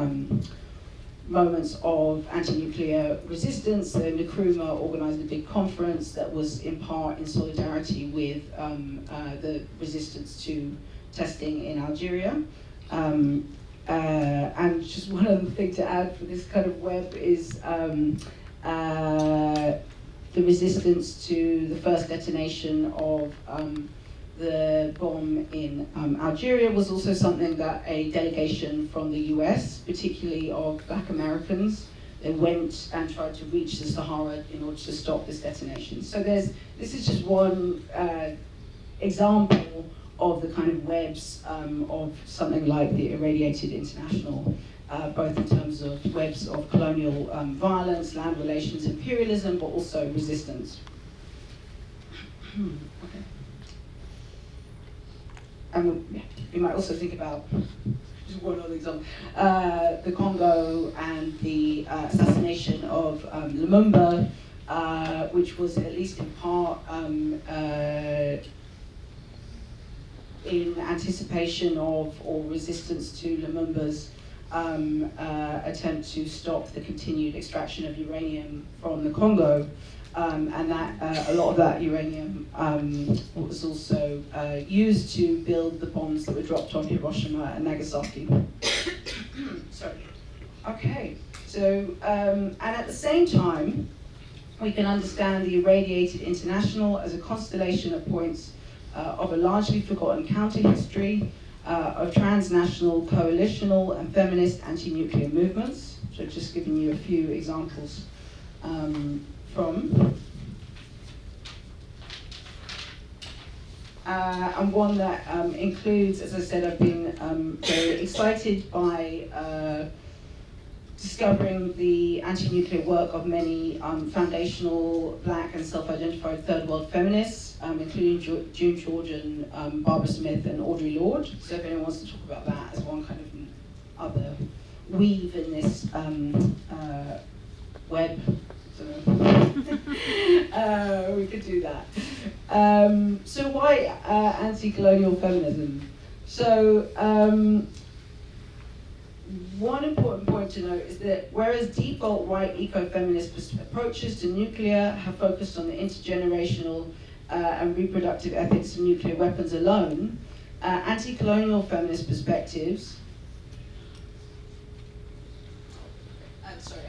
moments of anti-nuclear resistance. Nkrumah organized a big conference that was in part in solidarity with the resistance to testing in Algeria. And just one other thing to add for this kind of web is the resistance to the first detonation of the bomb in Algeria was also something that a delegation from the US, particularly of Black Americans, they went and tried to reach the Sahara in order to stop this detonation. So this is just one example of the kind of webs of something like the Irradiated International, both in terms of webs of colonial violence, land relations, imperialism, but also resistance. Okay. And we might also think about, just one other example, the Congo and the assassination of Lumumba, which was at least in part in anticipation of or resistance to Lumumba's attempt to stop the continued extraction of uranium from the Congo. And that a lot of that uranium was also used to build the bombs that were dropped on Hiroshima and Nagasaki. Sorry. Okay, so, and at the same time, we can understand the Irradiated International as a constellation of points of a largely forgotten counter-history of transnational, coalitional, and feminist anti-nuclear movements. So I've just given you a few examples from. And one that includes, as I said, I've been very excited by discovering the anti-nuclear work of many foundational Black and self-identified third world feminists, including June Georgian, Barbara Smith, and Audre Lorde. So if anyone wants to talk about that as one kind of other weave in this web, we could do that. So why anti-colonial feminism? So one important point to note is that whereas default right eco-feminist approaches to nuclear have focused on the intergenerational and reproductive ethics of nuclear weapons alone, anti-colonial feminist perspectives,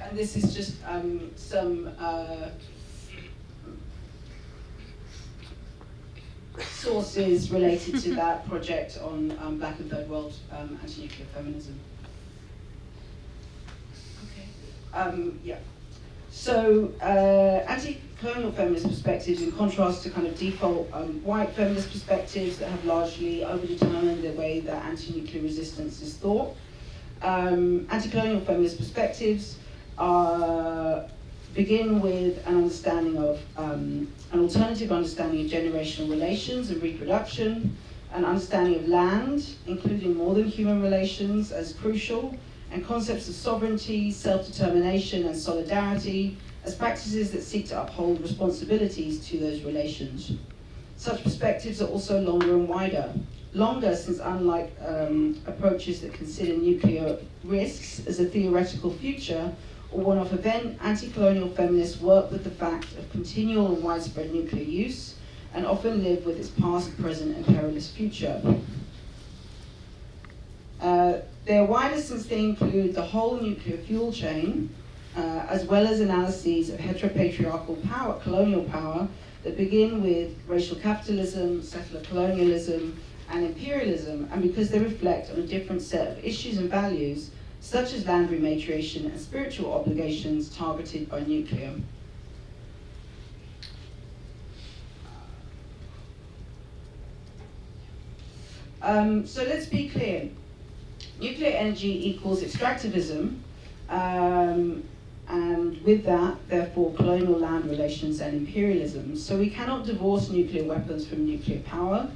and this is just some sources related to that project on Black and Third World anti-nuclear feminism. Okay. Yeah. So anti-colonial feminist perspectives, in contrast to kind of default white feminist perspectives that have largely overdetermined the way that anti-nuclear resistance is thought, Anti-colonial feminist perspectives begin with an understanding of, an alternative understanding of generational relations and reproduction, an understanding of land, including more than human relations, as crucial, and concepts of sovereignty, self-determination, and solidarity as practices that seek to uphold responsibilities to those relations. Such perspectives are also longer and wider. Longer, since unlike approaches that consider nuclear risks as a theoretical future or one-off event, anti-colonial feminists work with the fact of continual and widespread nuclear use and often live with its past, present, and perilous future. They are wider since they include the whole nuclear fuel chain, as well as analyses of heteropatriarchal power, colonial power, that begin with racial capitalism, settler colonialism, and imperialism, and because they reflect on a different set of issues and values, such as land rematriation and spiritual obligations targeted by nuclear. So let's be clear. Nuclear energy equals extractivism, and with that, therefore, colonial land relations and imperialism. So we cannot divorce nuclear weapons from nuclear power.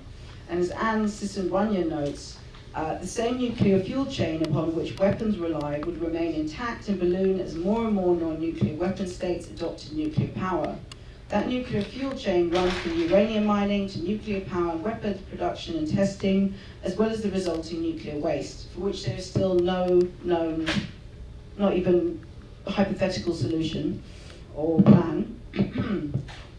And as Anne Sisson-Runyon notes, the same nuclear fuel chain upon which weapons rely would remain intact and balloon as more and more non-nuclear weapon states adopted nuclear power. That nuclear fuel chain runs from uranium mining to nuclear power and weapons production and testing, as well as the resulting nuclear waste, for which there is still no known, not even hypothetical solution or plan.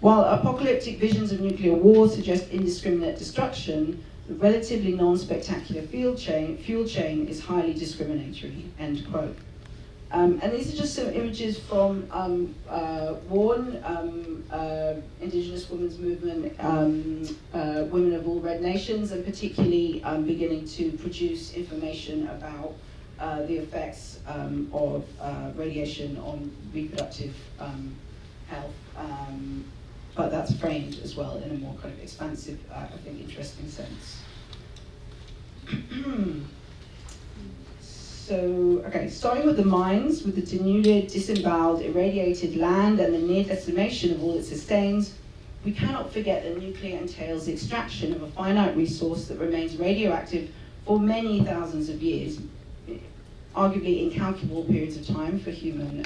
While apocalyptic visions of nuclear war suggest indiscriminate destruction, the relatively non-spectacular fuel chain is highly discriminatory, end quote. And these are just some images from WARN, Indigenous Women's Movement, Women of All Red Nations, and particularly beginning to produce information about the effects of radiation on reproductive health. But that's framed as well in a more kind of expansive, I think, interesting sense. So, okay, starting with the mines, with the denuded, disemboweled, irradiated land and the near decimation of all it sustains, we cannot forget that nuclear entails the extraction of a finite resource that remains radioactive for many thousands of years, arguably incalculable periods of time for human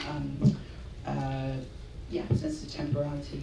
sense of temporality.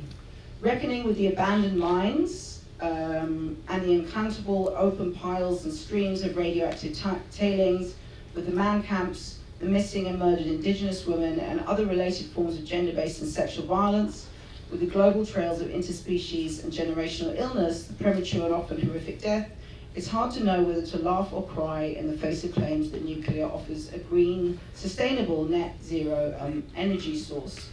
Reckoning with the abandoned mines and the uncountable open piles and streams of radioactive tailings, with the man camps, the missing and murdered Indigenous women, and other related forms of gender-based and sexual violence, with the global trails of interspecies and generational illness, the premature and often horrific death, it's hard to know whether to laugh or cry in the face of claims that nuclear offers a green, sustainable, net zero energy source.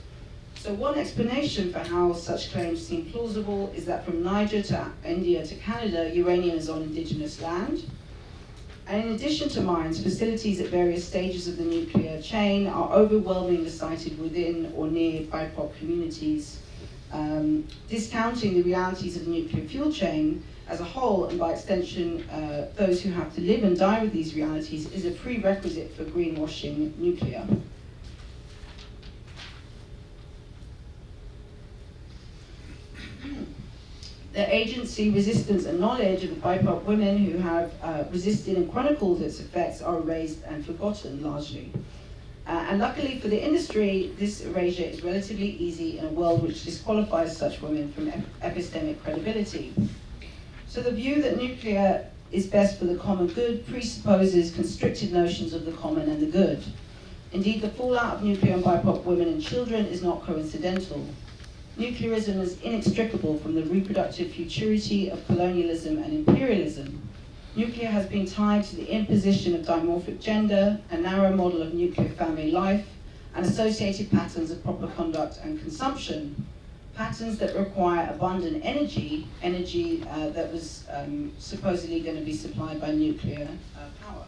So one explanation for how such claims seem plausible is that from Niger to India to Canada, uranium is on indigenous land. And in addition to mines, facilities at various stages of the nuclear chain are overwhelmingly sited within or near BIPOC communities, discounting the realities of the nuclear fuel chain as a whole, and by extension, those who have to live and die with these realities, is a prerequisite for greenwashing nuclear. The agency, resistance, and knowledge of the BIPOC women who have resisted and chronicled its effects are erased and forgotten, largely. And luckily for the industry, this erasure is relatively easy in a world which disqualifies such women from epistemic credibility. So the view that nuclear is best for the common good presupposes constricted notions of the common and the good. Indeed, the fallout of nuclear on BIPOC women and children is not coincidental. Nuclearism is inextricable from the reproductive futurity of colonialism and imperialism. Nuclear has been tied to the imposition of dimorphic gender, a narrow model of nuclear family life, and associated patterns of proper conduct and consumption. Patterns that require abundant energy that was supposedly going to be supplied by nuclear power.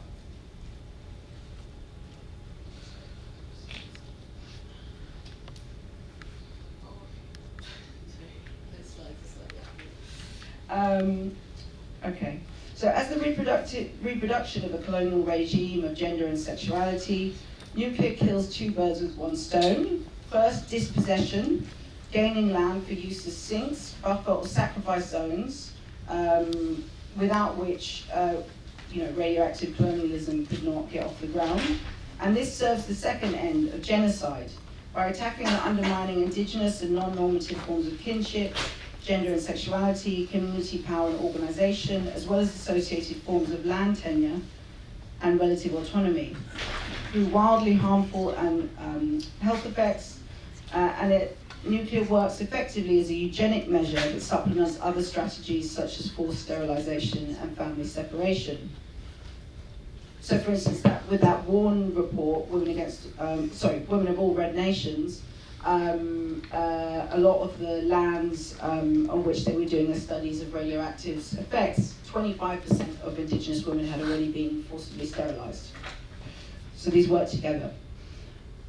Okay, So as the reproduction of a colonial regime of gender and sexuality, nuclear kills two birds with one stone. First, dispossession, gaining land for use as sinks, buffer or sacrifice zones, without which radioactive colonialism could not get off the ground. And this serves the second end of genocide by attacking and undermining indigenous and non-normative forms of kinship, gender and sexuality, community power and organization, as well as associated forms of land tenure and relative autonomy through wildly harmful and health effects, nuclear works effectively as a eugenic measure that supplements other strategies such as forced sterilization and family separation. So for instance, with that Warren report, Women of All Red Nations, a lot of the lands on which they were doing their studies of radioactive effects, 25% of indigenous women had already been forcibly sterilized. So these work together.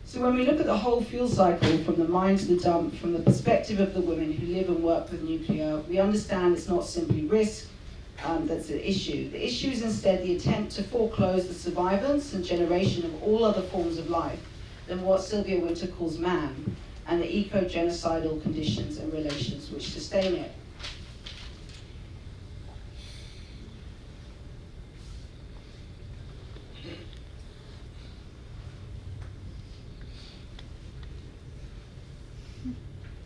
So when we look at the whole fuel cycle, from the mine to the dump, from the perspective of the women who live and work with nuclear, we understand it's not simply risk that's the issue. The issue is instead the attempt to foreclose the survivance and generation of all other forms of life than what Sylvia Wynter calls man, and the eco-genocidal conditions and relations which sustain it.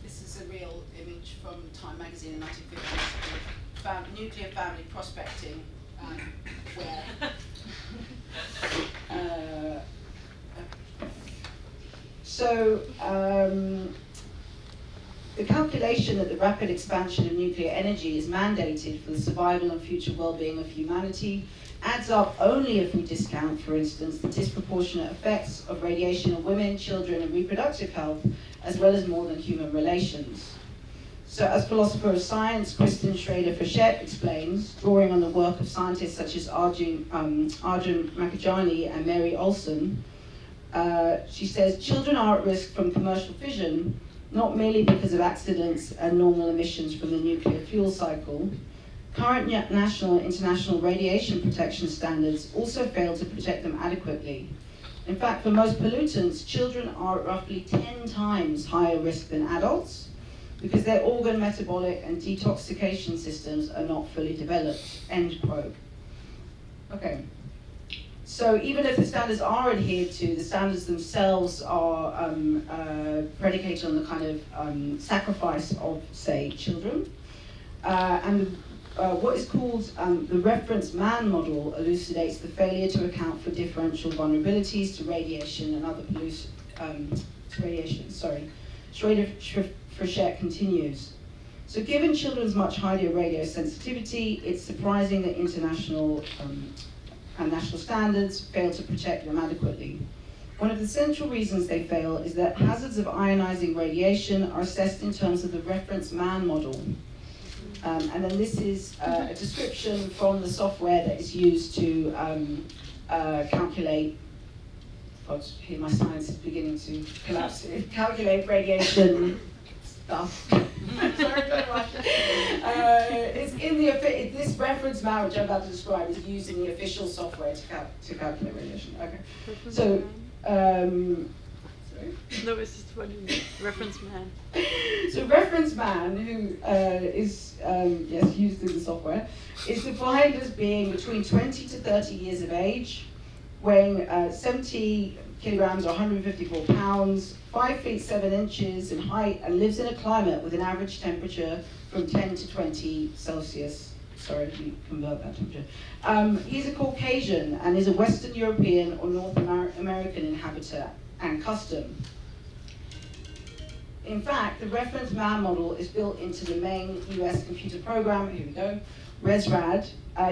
This is a real image from Time magazine in 1950s, nuclear family prospecting, where the calculation that the rapid expansion of nuclear energy is mandated for the survival and future well-being of humanity adds up only if we discount, for instance, the disproportionate effects of radiation on women, children, and reproductive health, as well as more than human relations. So as philosopher of science, Kristen Schrader-Frechette explains, drawing on the work of scientists such as Arjun Makhijani and Mary Olson, she says, children are at risk from commercial fission, not merely because of accidents and normal emissions from the nuclear fuel cycle. Current national and international radiation protection standards also fail to protect them adequately. In fact, for most pollutants, children are at roughly 10 times higher risk than adults because their organ, metabolic, and detoxification systems are not fully developed, end quote. Okay. So even if the standards are adhered to, the standards themselves are predicated on the kind of sacrifice of, say, children. What is called the reference man model elucidates the failure to account for differential vulnerabilities to radiation and other Schrader-Frechette continues. So given children's much higher radio sensitivity, it's surprising that international and national standards fail to protect them adequately. One of the central reasons they fail is that hazards of ionizing radiation are assessed in terms of the reference man model. And then this is a description from the software that is used to calculate, here my science is beginning to collapse here, calculate radiation stuff. Sorry very much. It's in this reference man, which I'm about to describe, is used in the official software to calculate radiation. Okay. So, sorry? No, it's just what you mean. Reference man. So reference man, who is used in the software, is defined as being between 20 to 30 years of age, weighing 70 kilograms or 154 pounds, 5 feet 7 inches in height, and lives in a climate with an average temperature from 10 to 20 Celsius. Sorry if you convert that temperature. He's a Caucasian and is a Western European or North American in habitat and custom. In fact, the reference man model is built into the main US computer program, here we go, ResRad,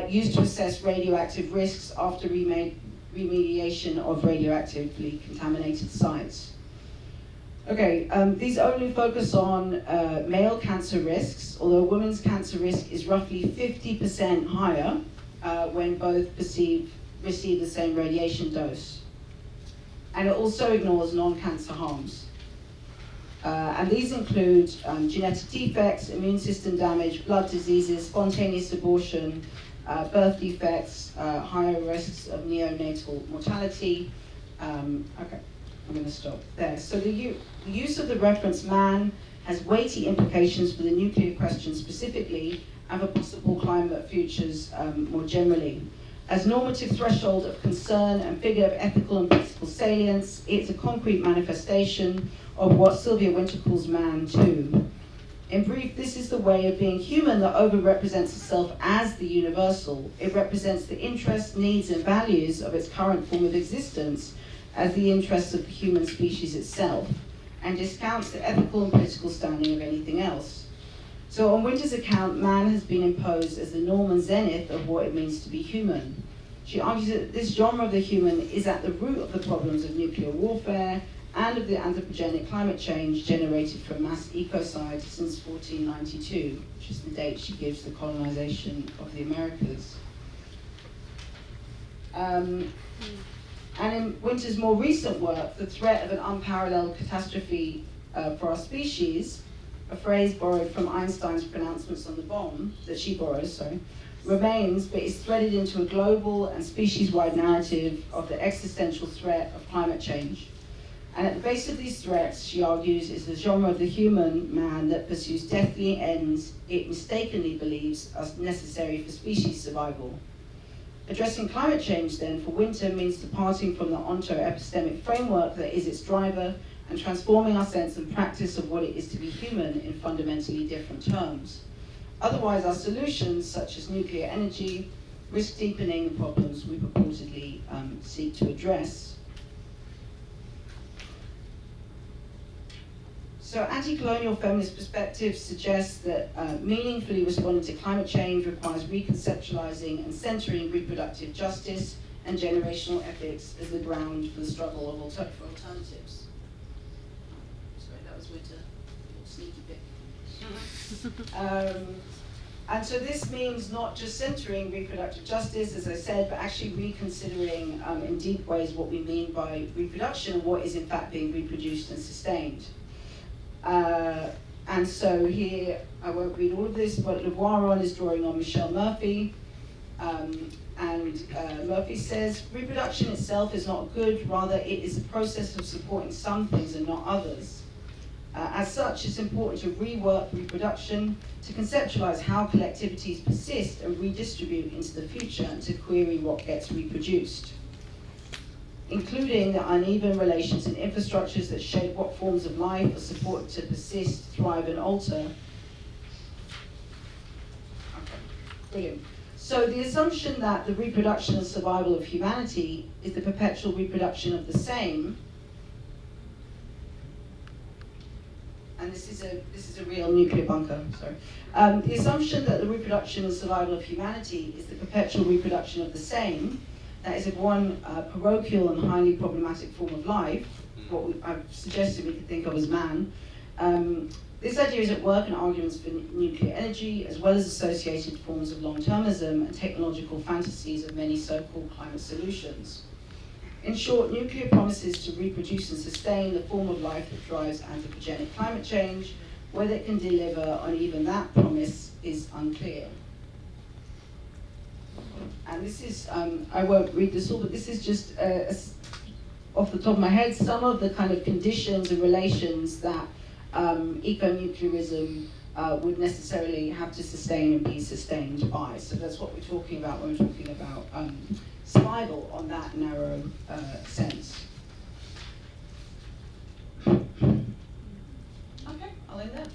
used to assess radioactive risks after remediation of radioactively contaminated sites. Okay, these only focus on male cancer risks, although women's cancer risk is roughly 50% higher when both receive the same radiation dose. And it also ignores non-cancer harms. And these include genetic defects, immune system damage, blood diseases, spontaneous abortion, birth defects, higher risks of neonatal mortality. Okay, I'm going to stop there. So the use of the reference man has weighty implications for the nuclear question specifically and for possible climate futures more generally. As normative threshold of concern and figure of ethical and political salience, it's a concrete manifestation of what Sylvia Wynter calls man too. In brief, this is the way of being human that overrepresents itself as the universal. It represents the interests, needs, and values of its current form of existence as the interests of the human species itself, and discounts the ethical and political standing of anything else. So on Wynter's account, man has been imposed as the norm and zenith of what it means to be human. She argues that this genre of the human is at the root of the problems of nuclear warfare and of the anthropogenic climate change generated from mass ecocide since 1492, which is the date she gives the colonization of the Americas. And in Wynter's more recent work, The Threat of an Unparalleled Catastrophe for Our Species, a phrase borrowed from Einstein's pronouncements on the bomb, that she borrows, remains, but is threaded into a global and species-wide narrative of the existential threat of climate change. And at the base of these threats, she argues, is the genre of the human man that pursues deathly ends it mistakenly believes are necessary for species survival. Addressing climate change, then, for Wynter means departing from the onto-epistemic framework that is its driver and transforming our sense and practice of what it is to be human in fundamentally different terms. Otherwise, our solutions, such as nuclear energy, risk deepening the problems we purportedly seek to address. So anti-colonial feminist perspectives suggest that meaningfully responding to climate change requires reconceptualizing and centering reproductive justice and generational ethics as the ground for the struggle for alternatives. Sorry, that was Wynter, sneaky bit. And so this means not just centering reproductive justice, as I said, but actually reconsidering in deep ways what we mean by reproduction and what is in fact being reproduced and sustained. And so here, I won't read all of this, but Le Voiron is drawing on Michelle Murphy. Murphy says, reproduction itself is not good, rather it is a process of supporting some things and not others. As such, it's important to rework reproduction, to conceptualize how collectivities persist and redistribute into the future, and to query what gets reproduced, including the uneven relations and infrastructures that shape what forms of life are supported to persist, thrive, and alter. Okay, brilliant. So the assumption that the reproduction and survival of humanity is the perpetual reproduction of the same, and this is a real nuclear bunker, sorry. The assumption that the reproduction and survival of humanity is the perpetual reproduction of the same, that is of one parochial and highly problematic form of life, what I've suggested we could think of as man. This idea is at work in arguments for nuclear energy, as well as associated forms of long-termism and technological fantasies of many so-called climate solutions. In short, nuclear promises to reproduce and sustain the form of life that drives anthropogenic climate change. Whether it can deliver on even that promise is unclear. And this is, I won't read this all, but this is just, off the top of my head, some of the kind of conditions and relations that eco-nuclearism would necessarily have to sustain and be sustained by. So that's what we're talking about when we're talking about survival on that narrow sense. Okay, I'll end there.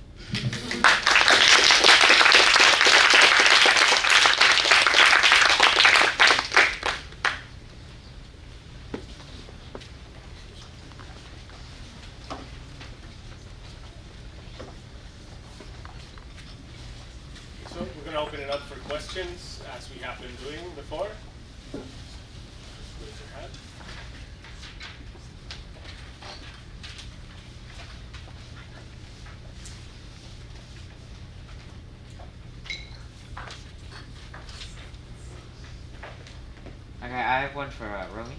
So we're going to open it up for questions, as we have been doing before. Just raise your hand. Okay, I have one for Romy.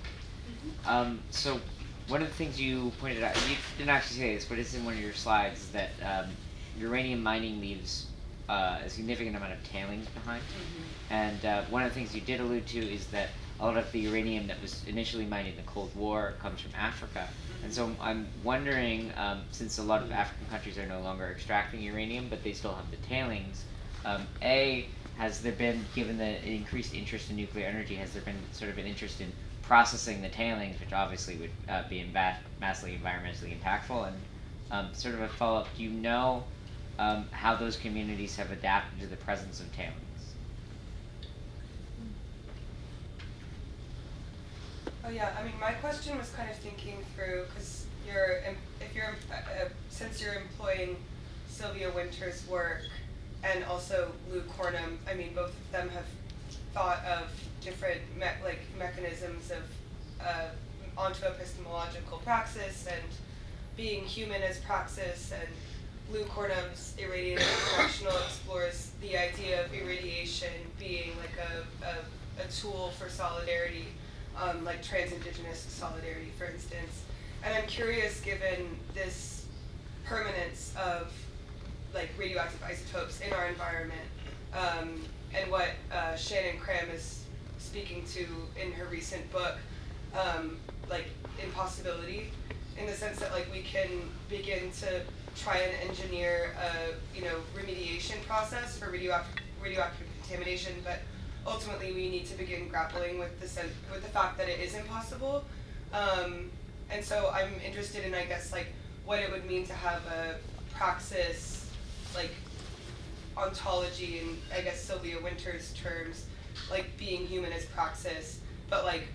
So one of the things you pointed out, you didn't actually say this, but it's in one of your slides, that uranium mining leaves a significant amount of tailings behind. And one of the things you did allude to is that a lot of the uranium that was initially mined in the Cold War comes from Africa. And so I'm wondering, since a lot of African countries are no longer extracting uranium, but they still have the tailings, A, has there been, given the increased interest in nuclear energy, has there been sort of an interest in processing the tailings, which obviously would be massively environmentally impactful? And sort of a follow-up, do you know how those communities have adapted to the presence of tailings? Oh yeah, I mean, my question was kind of thinking through, because since you're employing Sylvia Wynter's work and also Lou Cornum, I mean, both of them have thought of different mechanisms of onto epistemological praxis and being human as praxis, and Lou Cornum's Irradiated International explores the idea of irradiation being like a tool for solidarity, like trans-indigenous solidarity, for instance. And I'm curious, given this permanence of like radioactive isotopes in our environment, and what Shannon Cram is speaking to in her recent book, like impossibility, in the sense that like we can begin to try and engineer a remediation process for radioactive contamination, but ultimately we need to begin grappling with the fact that it is impossible. And so I'm interested in, I guess, like what it would mean to have a praxis, like ontology, in I guess Sylvia Wynter's terms, like being human as praxis, but like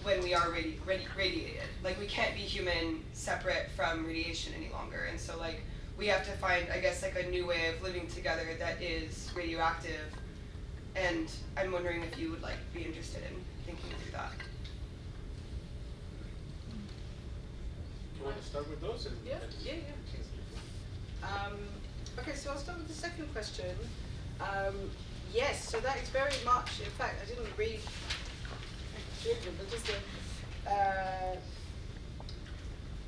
when we are radiated, like we can't be human separate from radiation any longer, and so like we have to find, I guess, like a new way of living together that is radioactive. And I'm wondering if you would like be interested in thinking through that. Do you want to start with those? Yeah. Okay, so I'll start with the second question. Yes, so that is very much, in fact, I didn't read, but just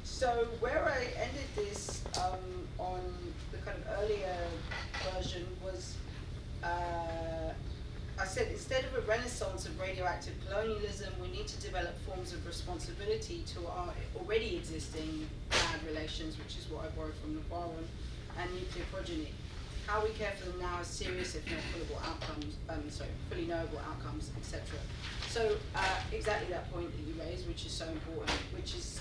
so where I ended this on the kind of earlier version was, I said, instead of a renaissance of radioactive colonialism, we need to develop forms of responsibility to our already existing bad relations, which is what I borrowed from Navarone, and nuclear progeny. How we care for them now is serious, if not fully knowable outcomes, etc. So exactly that point that you raised, which is so important, which is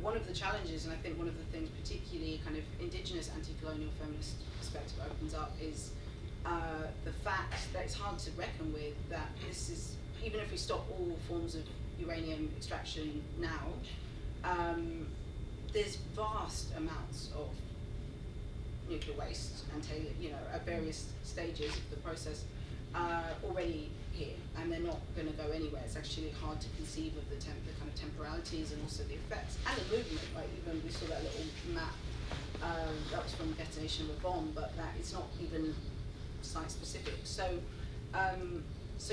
one of the challenges, and I think one of the things particularly kind of indigenous anti-colonial feminist perspective opens up is the fact that it's hard to reckon with, that this is, even if we stop all forms of uranium extraction now, there's vast amounts of nuclear waste and at various stages of the process already here, and they're not going to go anywhere. It's actually hard to conceive of the kind of temporalities and also the effects and the movement. Like even we saw that little map that was from the detonation of a bomb, but that it's not even site specific. So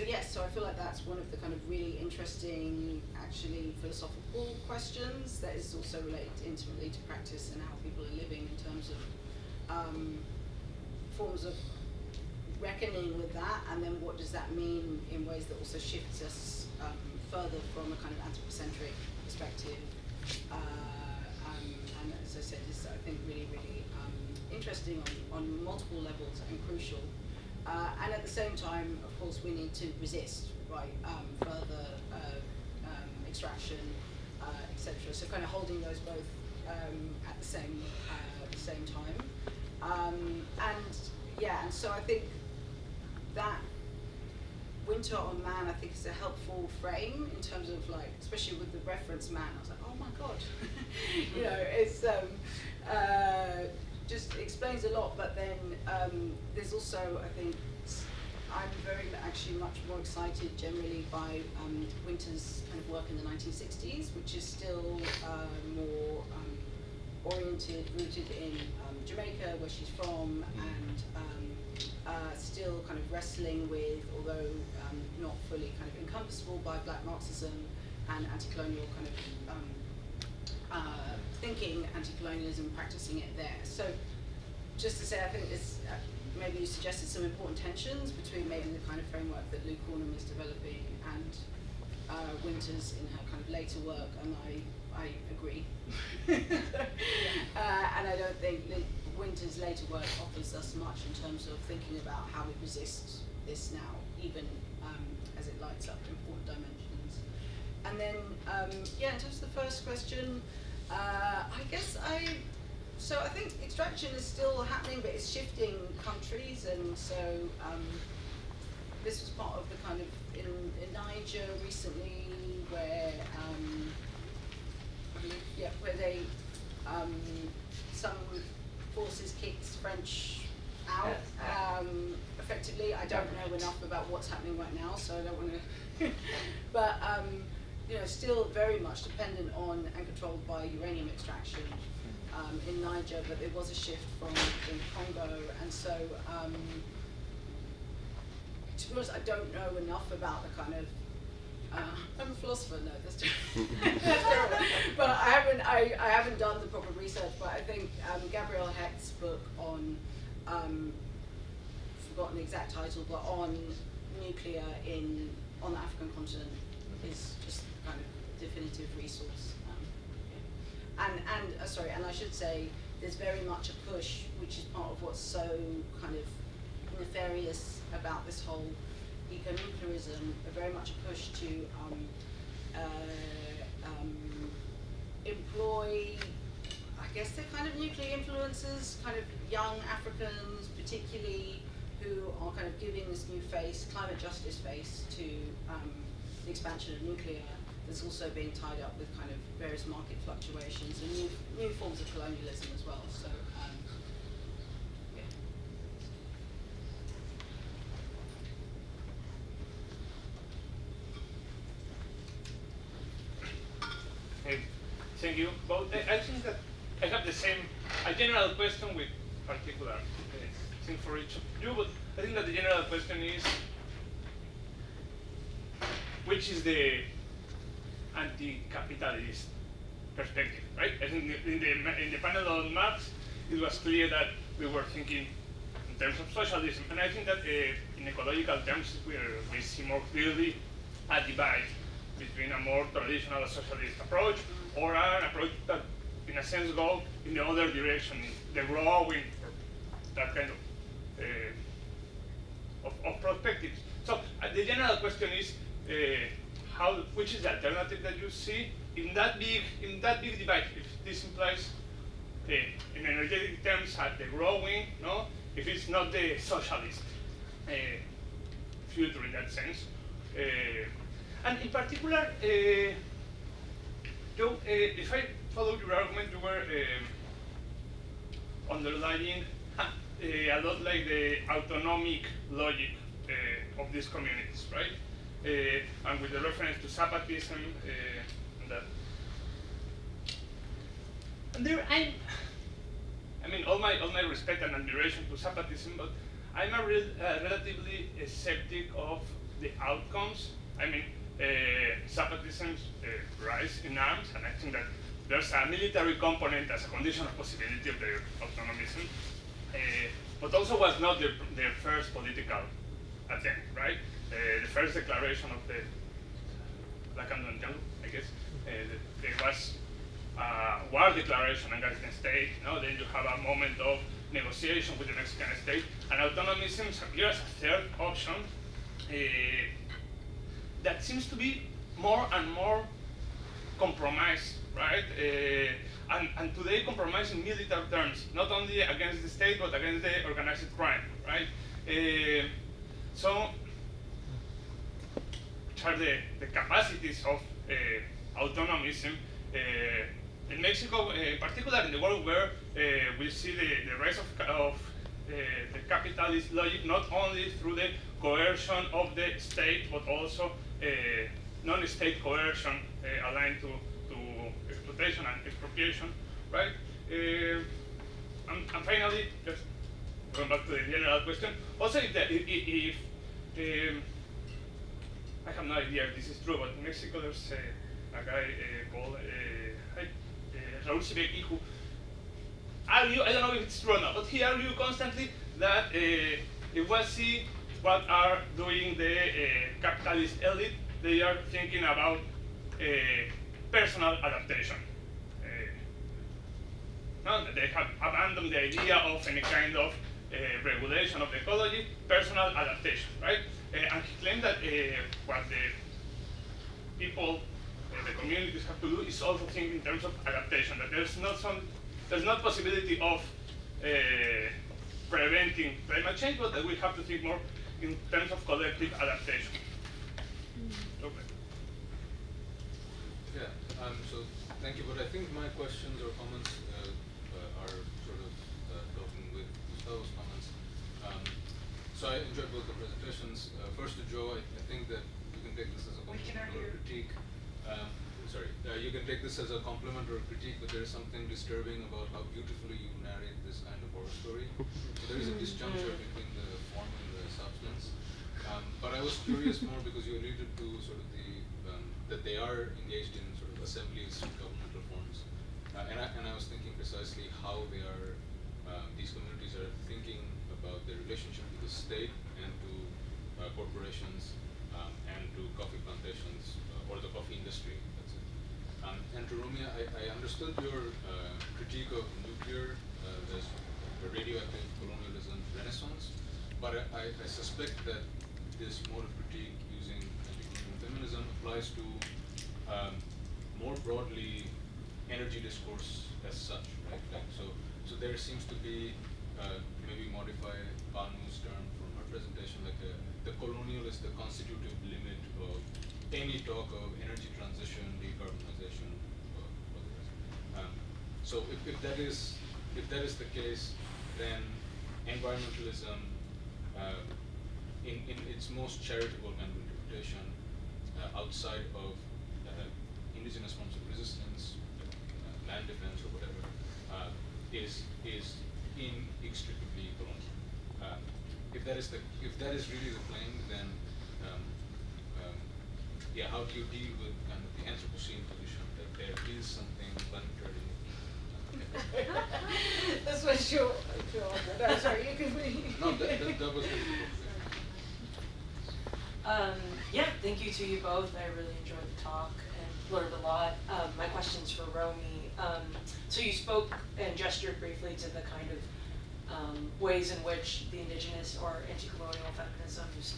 yes, so I feel like that's one of the kind of really interesting, actually philosophical questions that is also related intimately to practice and how people are living in terms of forms of reckoning with that, and then what does that mean in ways that also shifts us further from a kind of anthropocentric perspective, and as I said, is I think really, really interesting on multiple levels and crucial. And at the same time, of course, we need to resist, right, further extraction, etc. So kind of holding those both at the same time. And so I think that Winter on Man, I think, is a helpful frame in terms of like, especially with the reference man. I was like, oh my god, it's just explains a lot. But then there's also, I think, I'm very actually much more excited generally by Winter's kind of work in the 1960s, which is still more rooted in Jamaica, where she's from, and still kind of wrestling with, although not fully kind of encompassable by Black Marxism and anti-colonial kind of thinking, anti-colonialism, practicing it there. So just to say, I think this, maybe you suggested some important tensions between maybe the kind of framework that Lou Cornum is developing and Winters in her kind of later work, and I agree. And I don't think Winters' later work offers us much in terms of thinking about how we resist this now, even as it lights up important dimensions. And then, yeah, in terms of the first question, so I think extraction is still happening, but it's shifting countries, and so this was part of the kind of, in Niger recently, where, where they, some forces kicked French out, effectively. I don't know enough about what's happening right now, so I don't want to, but, you know, still very much dependent on and controlled by uranium extraction in Niger, but there was a shift from Congo, and so, to be honest, I don't know enough about the kind of, I'm a philosopher, no, that's terrible. That's terrible. But I haven't done the proper research, but I think Gabrielle Hecht's book on, forgotten the exact title, but on nuclear on the African continent is just kind of definitive resource. And I should say, there's very much a push, which is part of what's so kind of nefarious about this whole eco-nuclearism, very much a push to employ, I guess, the kind of nuclear influencers, kind of young Africans particularly, who are kind of giving this new face, climate justice face, to the expansion of nuclear. That's also being tied up with kind of various market fluctuations and new forms of colonialism as well. So, yeah. Hey, thank you both. I think that I have the same, a general question with particular thing for each of you, but I think that the general question is, which is the anti-capitalist perspective, right? I think in the panel on Marx, it was clear that we were thinking in terms of socialism, and I think that in ecological terms, we see more clearly a divide between a more traditional socialist approach or an approach that, in a sense, go in the other direction, the growing, or that kind of perspectives. So the general question is, which is the alternative that you see in that big divide? If this implies, in energetic terms, the growing, no? If it's not the socialist future in that sense, and in particular, Joe, if I follow your argument, you were underlining a lot like the autonomic logic of these communities, right? And with the reference to Zapatism and that. And there, I mean, all my respect and admiration to Zapatism, but I'm a relatively skeptic of the outcomes. I mean, Zapatism's rise in arms, and I think that there's a military component as a condition of possibility of their autonomism, but also was not their first political attempt, right? The first declaration of the Black and Jungle, I guess, there was a war declaration against the state. No? Then you have a moment of negotiation with the Mexican state, and autonomism appears as a third option that seems to be more and more compromised, right? And today compromised in military terms, not only against the state, but against the organized crime, right? So, which are the capacities of autonomism in Mexico, in particular in the world where we see the rise of the capitalist logic, not only through the coercion of the state, but also non-state coercion aligned to exploitation and expropriation, right? And finally, just going back to the general question, also if I have no idea if this is true, but in Mexico there's a guy called Raúl Sibeki who argue, I don't know if it's true or not, but he argued constantly that if we see what are doing the capitalist elite, they are thinking about personal adaptation. No, they have abandoned the idea of any kind of regulation of the ecology, personal adaptation, right? And he claimed that what the people, the communities have to do is also think in terms of adaptation, that there's not possibility of preventing climate change, but that we have to think more in terms of collective adaptation. Okay. Yeah, so thank you, but I think my questions or comments are sort of talking with Gustavo's comments. So I enjoyed both the presentations. First to Joe, I think that you can take this as a compliment or a critique. You can take this as a compliment or a critique, but there is something disturbing about how beautifully you narrate this kind of horror story. So there is a disjuncture between the form and the substance. But I was curious more because you alluded to sort of that they are engaged in sort of assemblies, governmental forms, and I was thinking precisely how they are. These communities are thinking about their relationship to the state and to corporations and to coffee plantations or the coffee industry. That's it. And to Romy, I understood your critique of nuclear, there's the radioactive colonialism renaissance, but I suspect that this mode of critique using anti-colonial feminism applies to more broadly energy discourse as such, right? Like so there seems to be maybe modify Banu's term from her presentation, like the colonial is the constitutive limit of any talk of energy transition, decarbonization, or the rest. So if that is the case, then environmentalism, in its most charitable kind of interpretation, outside of indigenous forms of resistance, land defense or whatever, is inextricably colonial. If that is really the claim, then how do you deal with kind of the Anthropocene position that there is something planetary? That's what sure. No, sorry, you can read. No, that was yeah, thank you to you both. I really enjoyed the talk and learned a lot. My question's for Romy. So you spoke and gestured briefly to the kind of ways in which the indigenous or anti-colonial feminisms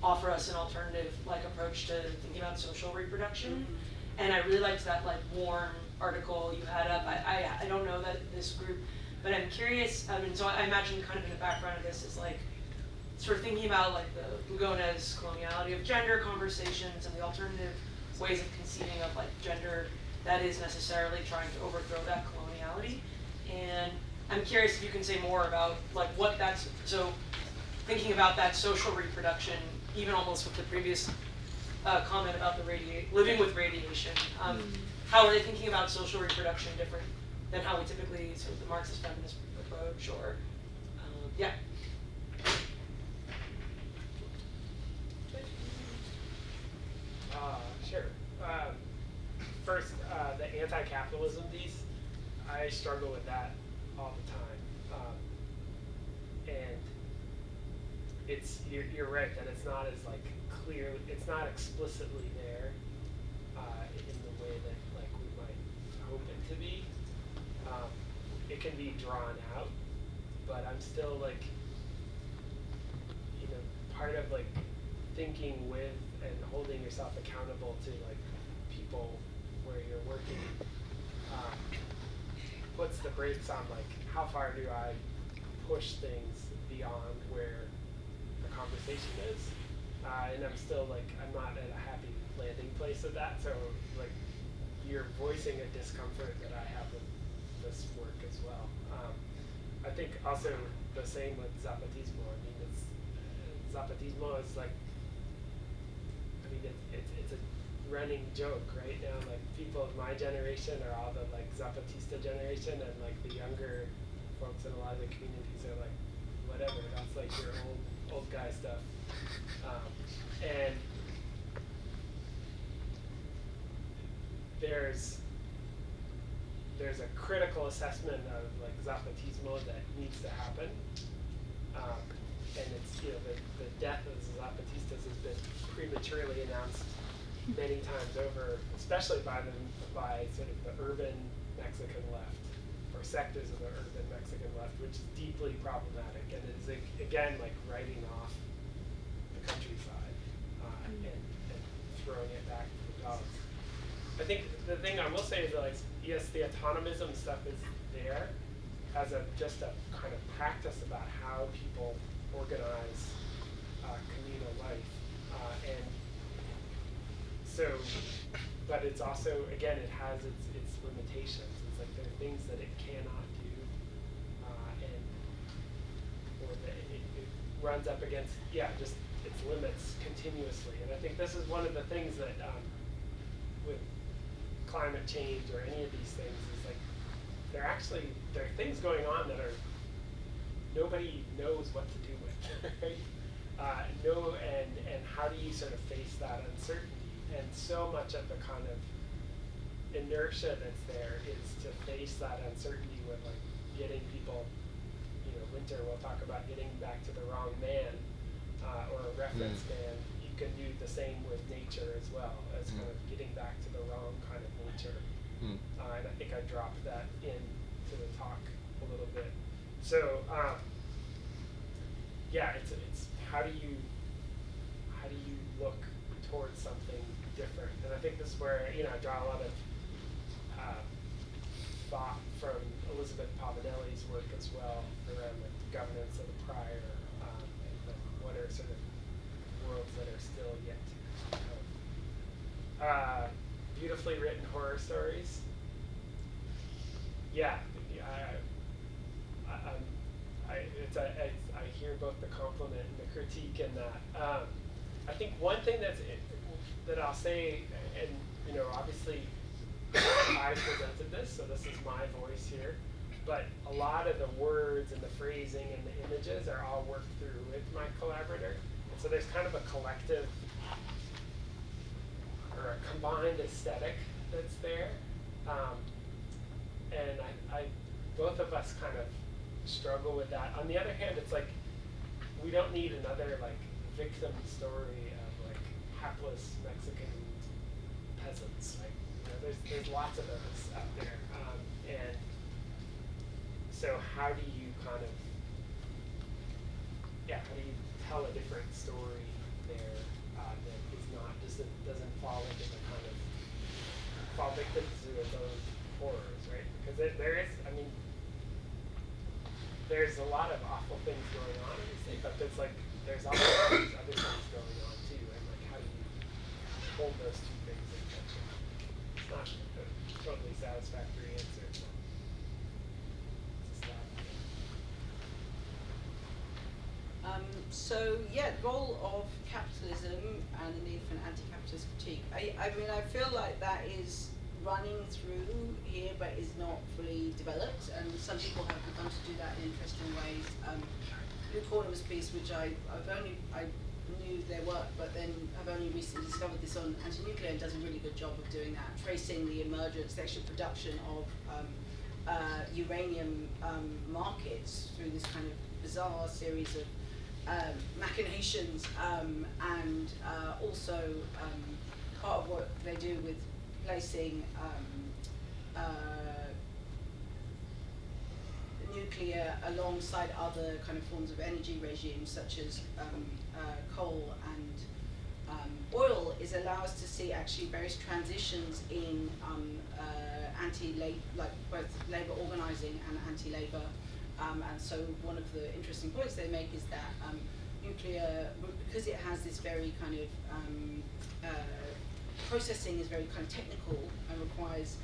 offer us an alternative approach to thinking about social reproduction. Mm-hmm. And I really liked that Warren article you had up. I don't know this group, but I'm curious. So I imagine kind of in the background of this is sort of thinking about the Lugones coloniality of gender conversations and the alternative ways of conceiving of gender that is necessarily trying to overthrow that coloniality. And I'm curious if you can say more about what that's, so thinking about that social reproduction, even almost with the previous comment about the living with radiation, how are they thinking about social reproduction different than how we typically, sort of the Marxist feminist approach, or, yeah. Sure. First, the anti-capitalism piece, I struggle with that all the time. And you're right that it's not as clear, it's not explicitly there in the way that we might hope it to be. It can be drawn out, but I'm still part of thinking with and holding yourself accountable to people where you're working puts the brakes on how far do I push things beyond where the conversation is, and I'm still I'm not at a happy landing place of that. So you're voicing a discomfort that I have with this work as well. I think also the same with Zapatismo. I mean, Zapatismo is it's a running joke right now. People of my generation are all the Zapatista generation, and the younger folks in a lot of the communities are whatever. That's your old guy stuff. And there's a critical assessment of like Zapatismo that needs to happen. And it's, you know, the death of the Zapatistas has been prematurely announced many times over, especially by sort of the urban Mexican left, or sectors of the urban Mexican left, which is deeply problematic and is again like writing off the countryside and throwing it back to the dogs. I think the thing I will say is that, like, yes, the autonomism stuff is there as just a kind of practice about how people organize communal life, and so, but it's also, again, it has its limitations. It's like there are things that it cannot do, or that it runs up against, just its limits continuously. And I think this is one of the things that with climate change or any of these things is like there are things going on that are nobody knows what to do with, right? And how do you sort of face that uncertainty? And so much of the kind of inertia that's there is to face that uncertainty with like getting people, you know, Winter will talk about getting back to the wrong man or a reference man. You can do the same with nature as well, as kind of getting back to the wrong kind of nature. And I think I dropped that into the talk a little bit. So it's how do you look towards something different? And I think this is where, you know, I draw a lot of thought from Elizabeth Pavanelli's work as well around the governance of the prior and what are sort of worlds that are still yet to come. Beautifully written horror stories. I hear both the compliment and the critique in that. I think one thing that I'll say, and you know, obviously I presented this, so this is my voice here, but a lot of the words and the phrasing and the images are all worked through with my collaborator. And so there's kind of a collective or a combined aesthetic that's there. And I both of us kind of struggle with that. On the other hand, it's like we don't need another like victim story of like hapless Mexican peasants. Like, you know, there's lots of those out there. And so how do you kind of how do you tell a different story there that is not doesn't fall into the kind of fall victim to those horrors, right? Because there is, I mean, there's a lot of awful things going on in this thing, but there's also these other things going on too, and like how do you hold those two things in tension? It's not a totally satisfactory answer. The role of capitalism and the need for an anti-capitalist critique. I mean, I feel like that is running through here, but is not fully developed, and some people have begun to do that in interesting ways. Luke Cornham's piece, which I knew their work, but then I've only recently discovered this on Anti-Nuclear, and does a really good job of doing that, tracing the emergence, the actual production of uranium markets through this kind of bizarre series of machinations, and also part of what they do with placing nuclear alongside other kind of forms of energy regimes, such as coal and oil, is allow us to see actually various transitions in anti-labor, like both labor organizing and anti-labor. And so one of the interesting points they make is that nuclear, because it has this very kind of processing is very kind of technical and requires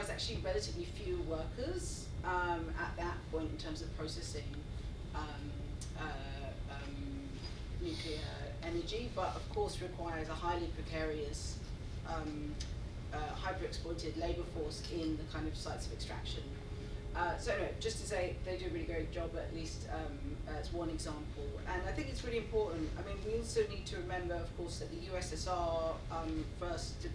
actually relatively few workers at that point in terms of processing nuclear energy, but of course requires a highly precarious, hyper-exploited labor force in the kind of sites of extraction. So anyway, just to say, they do a really great job, at least as one example. And I think it's really important. I mean, we also need to remember, of course, that the USSR first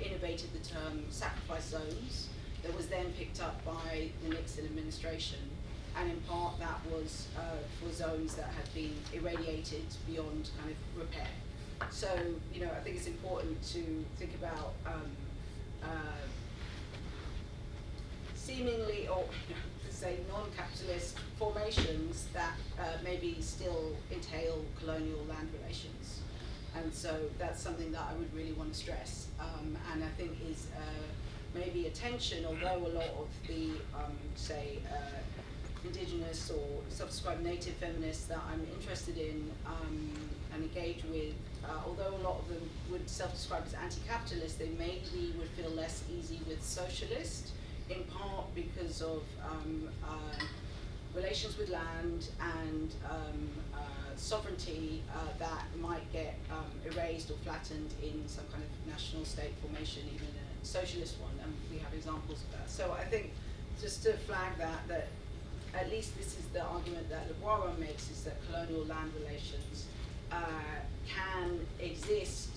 innovated the term sacrifice zones that was then picked up by the Nixon administration. And in part that was for zones that had been irradiated beyond kind of repair. So, I think it's important to think about seemingly, or to say non-capitalist formations that maybe still entail colonial land relations. And so that's something that I would really want to stress, and I think is maybe a tension, although a lot of the, indigenous or self-described native feminists that I'm interested in and engage with, although a lot of them would self-describe as anti-capitalist, they maybe would feel less easy with socialist, in part because of relations with land and sovereignty that might get erased or flattened in some kind of national state formation, even a socialist one, and we have examples of that. So I think just to flag that at least this is the argument that Le Boiron makes, is that colonial land relations can exist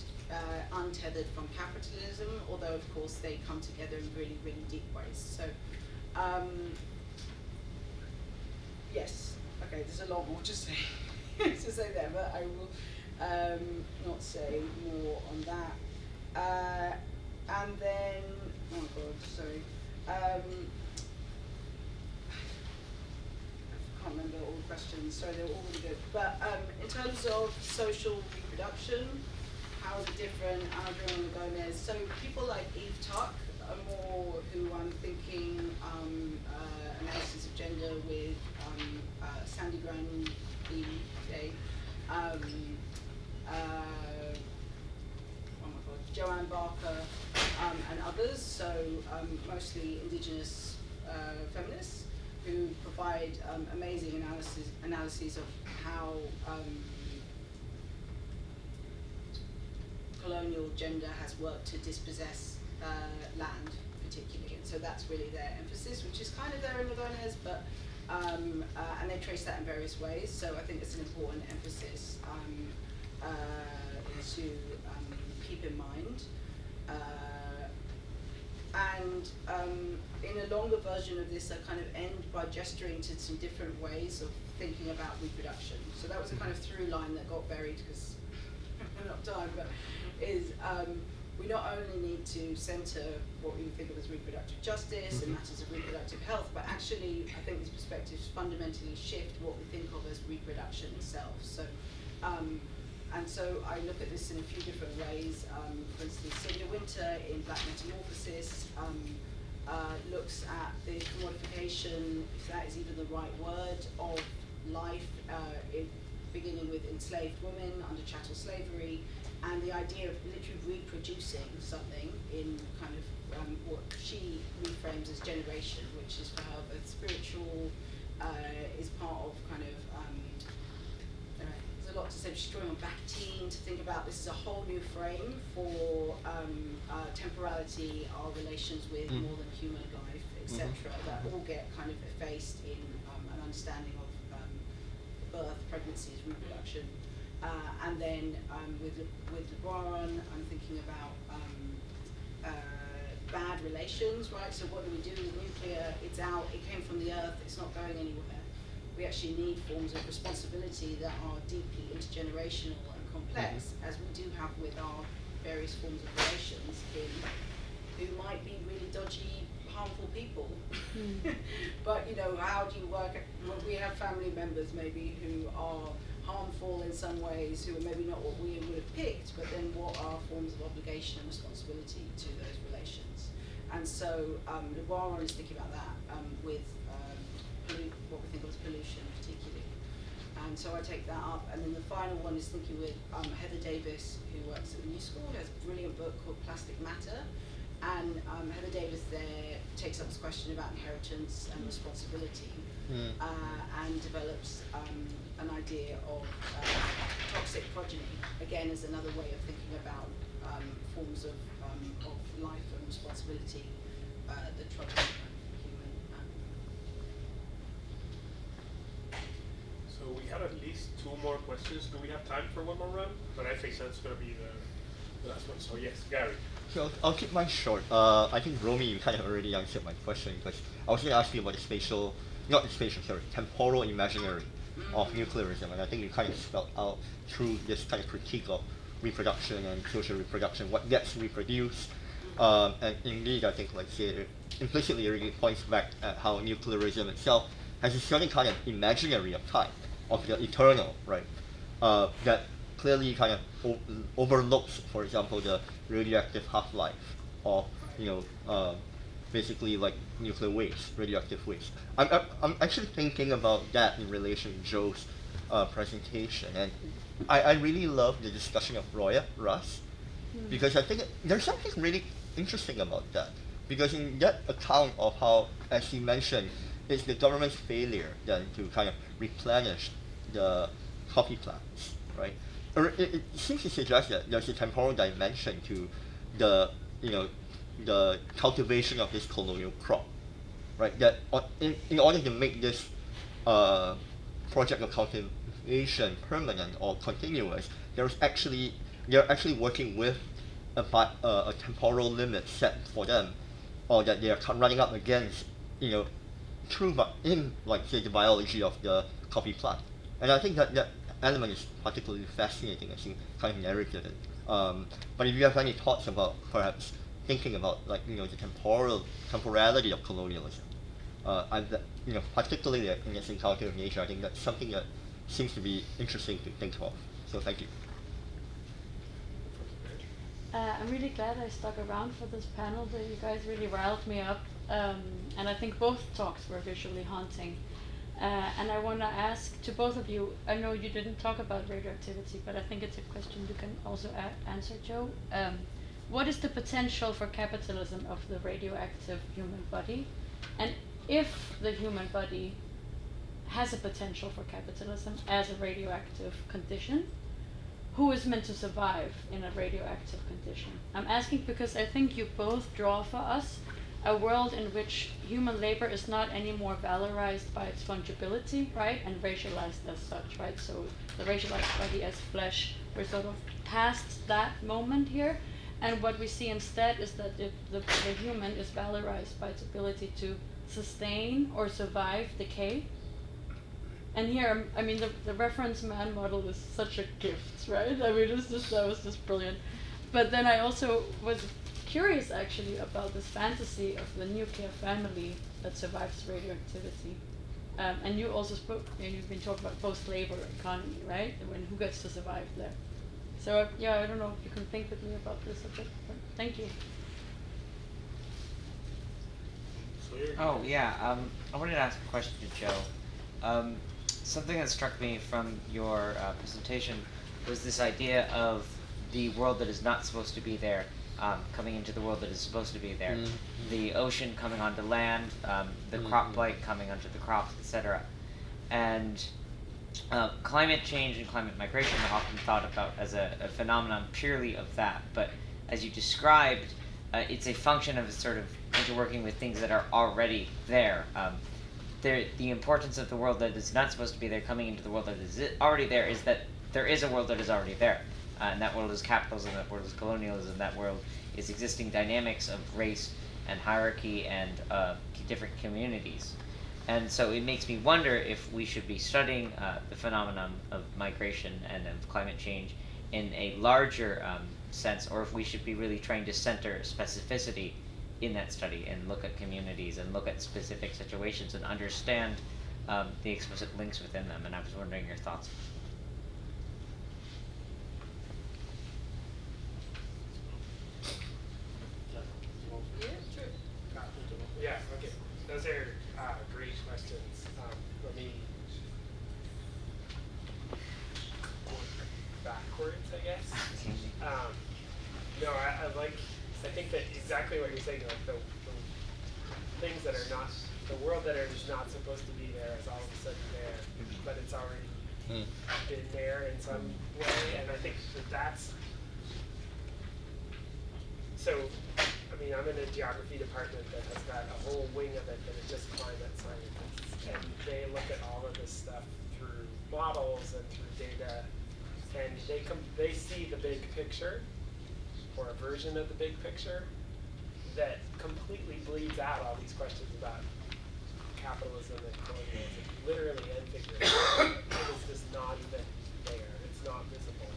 untethered from capitalism, although of course they come together in really, really deep ways. So, yes, okay, there's a lot more to say to say there, but I will not say more on that. And then, oh god, sorry. I can't remember all the questions, sorry, they were all really good. But in terms of social reproduction, how is it different? Adrian and Gómez. So people like Eve Tuck are more who I'm thinking analysis of gender with Sandy Graham, oh my god, Joanne Barker and others. So mostly indigenous feminists who provide amazing analyses of how colonial gender has worked to dispossess land, particularly, and so that's really their emphasis, which is kind of there in the Gómez, but and they trace that in various ways. So I think it's an important emphasis to keep in mind. And in a longer version of this, I kind of end by gesturing to some different ways of thinking about reproduction. So that was a kind of through line that got buried because not time, but is we not only need to centre what we would think of as reproductive justice and matters of reproductive health, but actually I think these perspectives fundamentally shift what we think of as reproduction itself. So, and so I look at this in a few different ways. For instance, Sylvia Winter in Black Metamorphosis looks at the commodification, if that is even the right word, of life, beginning with enslaved women under chattel slavery, and the idea of literally reproducing something in kind of what she reframes as generation, which is for her both spiritual, is part of kind of, there's a lot to say, just drawing on Bakhtin to think about this as a whole new frame for temporality, our relations with more than human life, etc., that all get kind of effaced in an understanding of birth, pregnancies, reproduction. And then with Le Boiron, I'm thinking about bad relations, right? So what do we do with nuclear? It's out, it came from the earth, it's not going anywhere. We actually need forms of responsibility that are deeply intergenerational and complex, as we do have with our various forms of relations who might be really dodgy, harmful people. But how do you work? Well, we have family members maybe who are harmful in some ways, who are maybe not what we would have picked, but then what are forms of obligation and responsibility to those relations? And so Le Boiron is thinking about that with what we think of as pollution particularly. And so I take that up, and then the final one is thinking with Heather Davis, who works at the New School, who has a brilliant book called Plastic Matter. And Heather Davis there takes up this question about inheritance and responsibility, and develops an idea of toxic progeny, again as another way of thinking about forms of life and responsibility that trouble human. So we have at least 2 more questions. Do we have time for one more round? But I think that's going to be the last one. So yes, Gary. So I'll keep mine short. I think Romy, you kind of already answered my question because I was going to ask you about the temporal imaginary of nuclearism, and I think you kind of spelled out through this kind of critique of reproduction and social reproduction, what gets reproduced, and indeed I think like say it implicitly really points back at how nuclearism itself has a certain kind of imaginary of time, of the eternal, right? That clearly kind of overlooks, for example, the radioactive half-life of basically like nuclear waste, radioactive waste. I'm actually thinking about that in relation to Joe's presentation, and I really love the discussion of Russ, because I think there's something really interesting about that, because in that account of how, as he mentioned, it's the government's failure then to kind of replenish the coffee plants, right? Or it seems to suggest that there's a temporal dimension to the the cultivation of this colonial crop, right? That in order to make this project of cultivation permanent or continuous, they're actually working with a temporal limit set for them, or that they are running up against, in like say the biology of the coffee plant. And I think that element is particularly fascinating as you kind of narrated it. But if you have any thoughts about perhaps thinking about like the temporality of colonialism, particularly in its encounter of nature, I think that's something that seems to be interesting to think of. So thank you. I'm really glad I stuck around for this panel. That you guys really riled me up, and I think both talks were visually haunting. And I want to ask to both of you, I know you didn't talk about radioactivity, but I think it's a question you can also answer, Joe. What is the potential for capitalism of the radioactive human body? And if the human body has a potential for capitalism as a radioactive condition, who is meant to survive in a radioactive condition? I'm asking because I think you both draw for us a world in which human labor is not anymore valorized by its fungibility, right, and racialized as such, right? So the racialized body as flesh, we're sort of past that moment here, and what we see instead is that the human is valorized by its ability to sustain or survive decay. And here, I mean, the reference man model is such a gift, right? I mean, that was just brilliant. But then I also was curious actually about this fantasy of the nuclear family that survives radioactivity. And you also spoke, you've been talking about post-labor economy, right? When who gets to survive there? So yeah, I don't know if you can think with me about this a bit, but thank you. Oh yeah, I wanted to ask a question to Joe. Something that struck me from your presentation was this idea of the world that is not supposed to be there coming into the world that is supposed to be there. Mm-hmm. The ocean coming onto land, the crop blight coming onto the crops, etc. And climate change and climate migration are often thought about as a phenomenon purely of that. But as you described, it's a function of sort of interworking with things that are already there. The importance of the world that is not supposed to be there coming into the world that is already there is that there is a world that is already there. And that world is capitalism, that world is colonialism, that world is existing dynamics of race and hierarchy and different communities. And so it makes me wonder if we should be studying the phenomenon of migration and of climate change in a larger sense, or if we should be really trying to center specificity in that study and look at communities and look at specific situations and understand the explicit links within them. And I was wondering your thoughts. Yeah, okay. Those are great questions. Let me work backwards, I guess. No, I think that exactly what you're saying, like the things that are not, the world that is not supposed to be there is all of a sudden there, but it's already been there in some way, and I think that's, so, I mean, I'm in a geography department that has got a whole wing of it that is just climate scientists, and they look at all of this stuff through models and through data, and they see the big picture, or a version of the big picture that completely bleeds out all these questions about capitalism and colonialism, literally and figuratively. It is just not even there. It's not visible.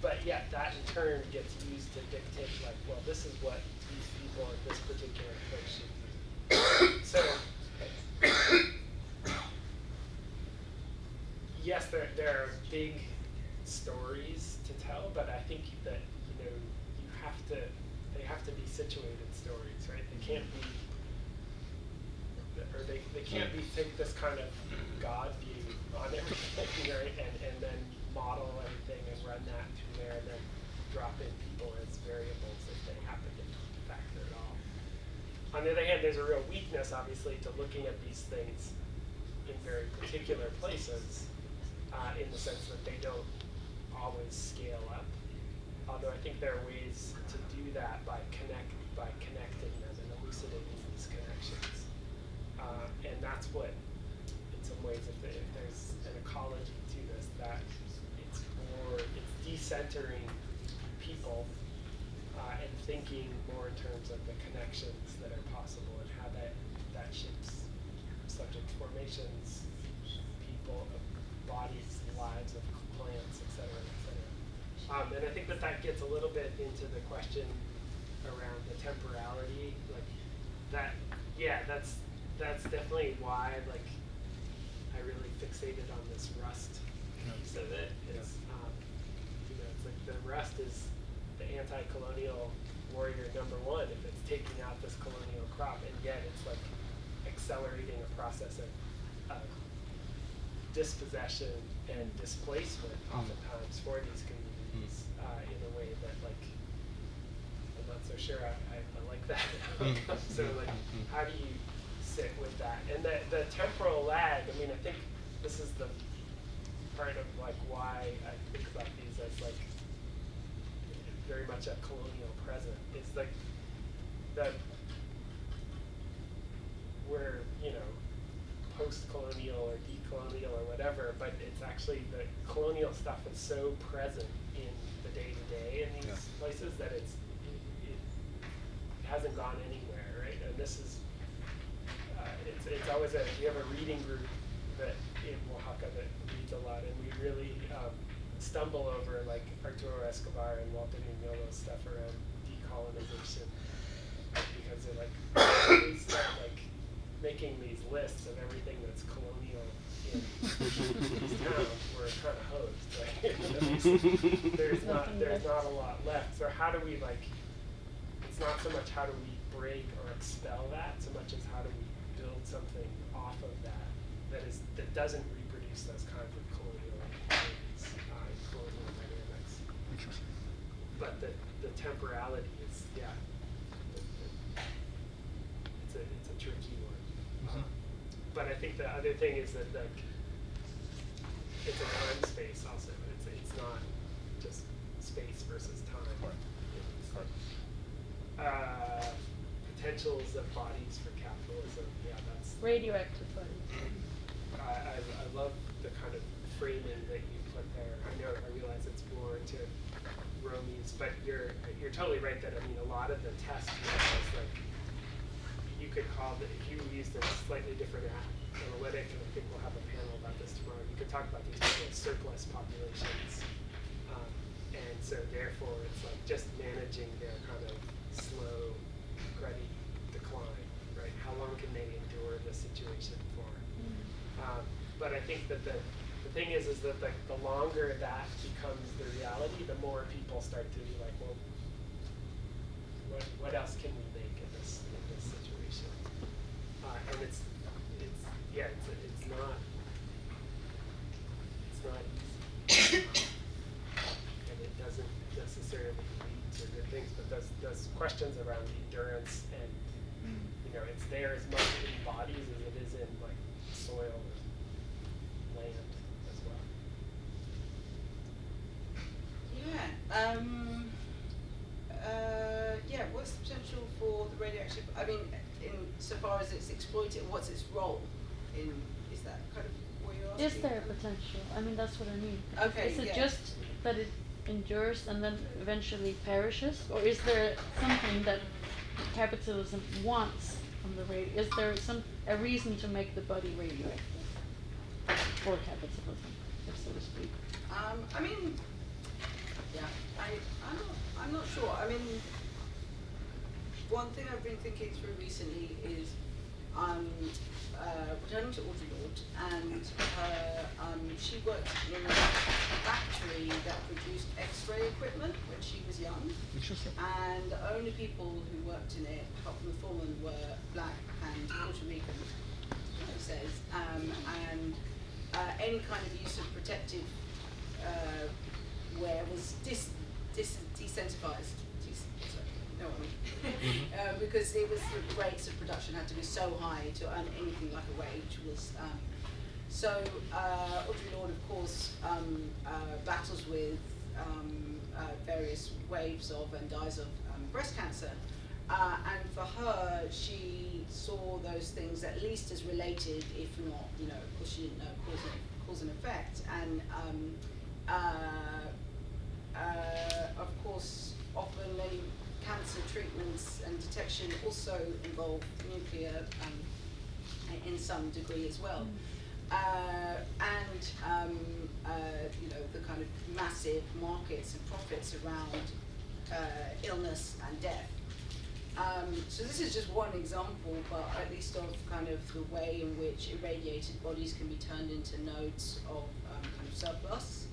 But yet that in turn gets used to dictate, like, well, this is what these people in this particular place should do. So, yes, there are big stories to tell, but I think that, you know, they have to be situated stories, right? They can't be, or they can't be take this kind of God view on everything, right? And then model everything and run that through there and then drop in people as variables if they happen to factor at all. On the other hand, there's a real weakness, obviously, to looking at these things in very particular places, in the sense that they don't always scale up. Although I think there are ways to do that by connecting them and elucidating these connections. And that's what, in some ways, if there's an ecology to this, that it's decentering people and thinking more in terms of the connections that are possible and how that shapes subject formations, people, bodies, lives of plants, et cetera, et cetera. And I think that gets a little bit into the question around the temporality, like that. Yeah, that's definitely why, like, I really fixated on this rust piece of it. It's you know, it's like the rust is the anti-colonial warrior #1 if it's taking out this colonial crop, and yet it's like accelerating a process of dispossession and displacement oftentimes for these communities in a way that, like, I'm not so sure I like that. So, like, how do you sit with that? And the temporal lag, I mean, I think this is the part of, like, why I think about these as, like, very much a colonial present. It's like that we're, you know, post-colonial or decolonial or whatever, but it's actually the colonial stuff is so present in the day-to-day in these places that it hasn't gone anywhere, right? And this is, it's always we have a reading group that in Oaxaca that reads a lot, and we really stumble over, like, Arturo Escobar and Walter Niñolo's stuff around decolonization, because they're like, we start, like, making these lists of everything that's colonial in these towns, we're kind of hosed, right? there's not a lot left. So how do we, like, it's not so much how do we break or expel that, so much as how do we build something off of that that doesn't reproduce those kinds of colonial activities, colonial dynamics. Interesting. But the temporality is, it's a tricky one. But I think the other thing is that, like, it's a time space also. It's not just space versus time. Potentials of bodies for capitalism. Yeah, that's Radioactive bodies. I love the kind of framing that you put there. I realize it's more to Romy's, but you're totally right that, I mean, a lot of the test was like, you could call it, if you used a slightly different analytic, and I think we'll have a panel about this tomorrow, you could talk about these people as surplus populations. And so therefore it's like just managing their kind of slow, cruddy decline, right? How long can they endure the situation for? But I think that the thing is that the longer that becomes the reality, the more people start to be like, well, what else can we make in this situation? And it's not easy. And it doesn't necessarily lead to good things, but those questions around endurance and, you know, it's there as much in bodies as it is in, like, soil and land as well. What's the potential for the radioactive, I mean, in so far as it's exploited, what's its role in, is that kind of what you're asking? Is there a potential? I mean, that's what I mean. Okay, Is it yeah. just that it endures and then eventually perishes, or is there something that capitalism wants from the radio? Is there a reason to make the body radioactive for capitalism, if so to speak? I mean, yeah, I'm not sure. I mean, one thing I've been thinking through recently is returning to Audre Lorde, and she worked in a factory that produced X-ray equipment when she was young. Interesting. And the only people who worked in it, apart from the foreman, were black and Puerto Rican, it says. And any kind of use of protective wear was decentralized. Because it was the rates of production had to be so high to earn anything like a wage was so Audre Lorde of course battles with various waves of and dies of breast cancer, and for her she saw those things at least as related, if not, you know, of course she didn't know cause and effect, and of course often many cancer treatments and detection also involve nuclear in some degree as well. You know, the kind of massive markets and profits around illness and death. So this is just one example, but at least of kind of the way in which irradiated bodies can be turned into nodes of kind of surplus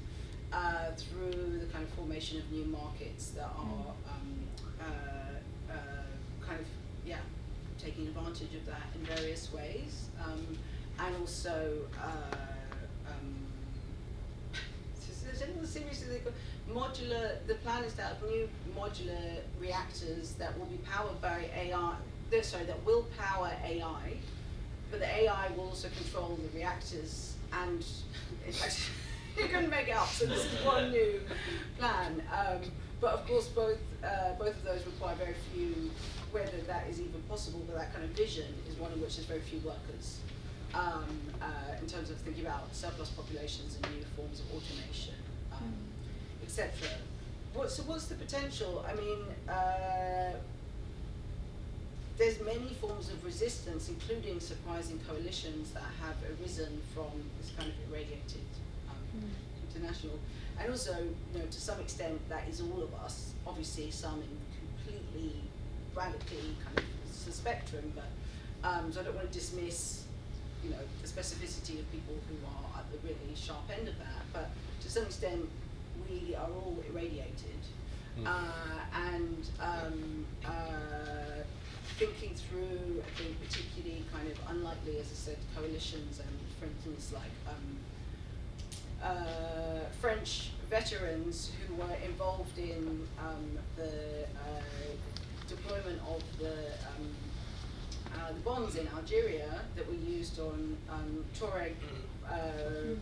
through the kind of formation of new markets that are kind of, yeah, taking advantage of that in various ways, and also seriously, modular. The plan is to have new modular reactors that will be powered by AI. That will power AI, but the AI will also control the reactors. And in fact, you couldn't make it up. So this is one new plan. But of course, both of those require very few. Whether that is even possible, but that kind of vision is one in which there's very few workers. In terms of thinking about surplus populations and new forms of automation, etc. So what's the potential? I mean, there's many forms of resistance, including surprising coalitions that have arisen from this kind of irradiated international. And also, you know, to some extent, that is all of us. Obviously, some in completely radically kind of the spectrum, but so I don't want to dismiss, you know, the specificity of people who are at the really sharp end of that, but to some extent we are all irradiated. Thinking through, I think, particularly kind of unlikely, as I said, coalitions, and for instance like French veterans who were involved in the deployment of the bombs in Algeria that were used on Tuareg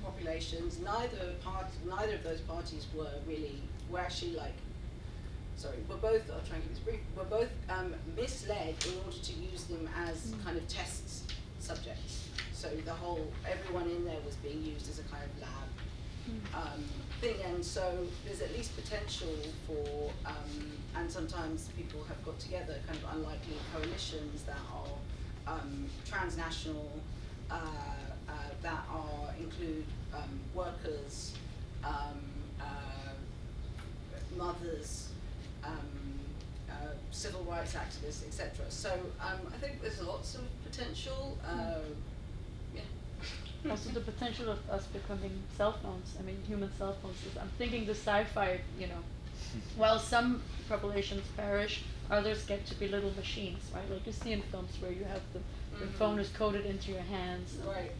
populations. Neither of those parties were actually like, we're both, I'll try and keep this brief, we're both misled in order to use them as kind of test subjects. So everyone in there was being used as a kind of lab thing, and so there's at least potential for, and sometimes people have got together kind of unlikely coalitions that are transnational, that include workers, mothers, civil rights activists, etc. So I think there's lots of potential. Also the potential of us becoming cell phones. I mean, human cell phones. I'm thinking the sci-fi, you know, while some populations perish, others get to be little machines, right? Like you see in films where you have the phone is coded into your hands. Right.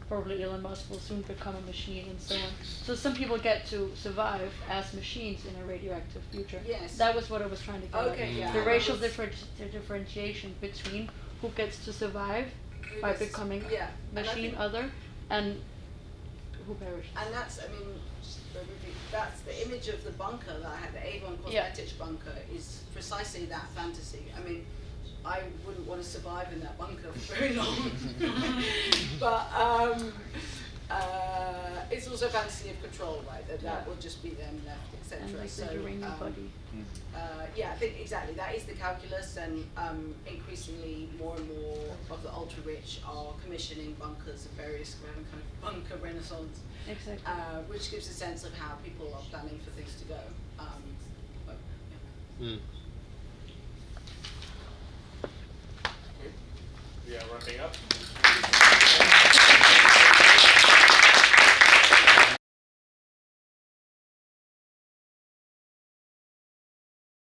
Probably Elon Musk will soon become a machine and so on. So some people get to survive as machines in a radioactive future. Yes. That was what I was trying to get at. Yeah. The racial differentiation between who gets to survive by becoming machine other and who perishes. And that's, I mean, that's the image of the bunker that I had, the Avon Cosmetics bunker, is precisely that fantasy. I mean, I wouldn't want to survive in that bunker for very long. It's also a fantasy of control, right? That Yeah. will just be them left, etc. And like So, the uranium body. yeah, I think exactly that is the calculus, and increasingly more and more of the ultra rich are commissioning bunkers of various kind of bunker renaissance, Exactly. which gives a sense of how people are planning for things to go. But, yeah. Mm. We are wrapping up.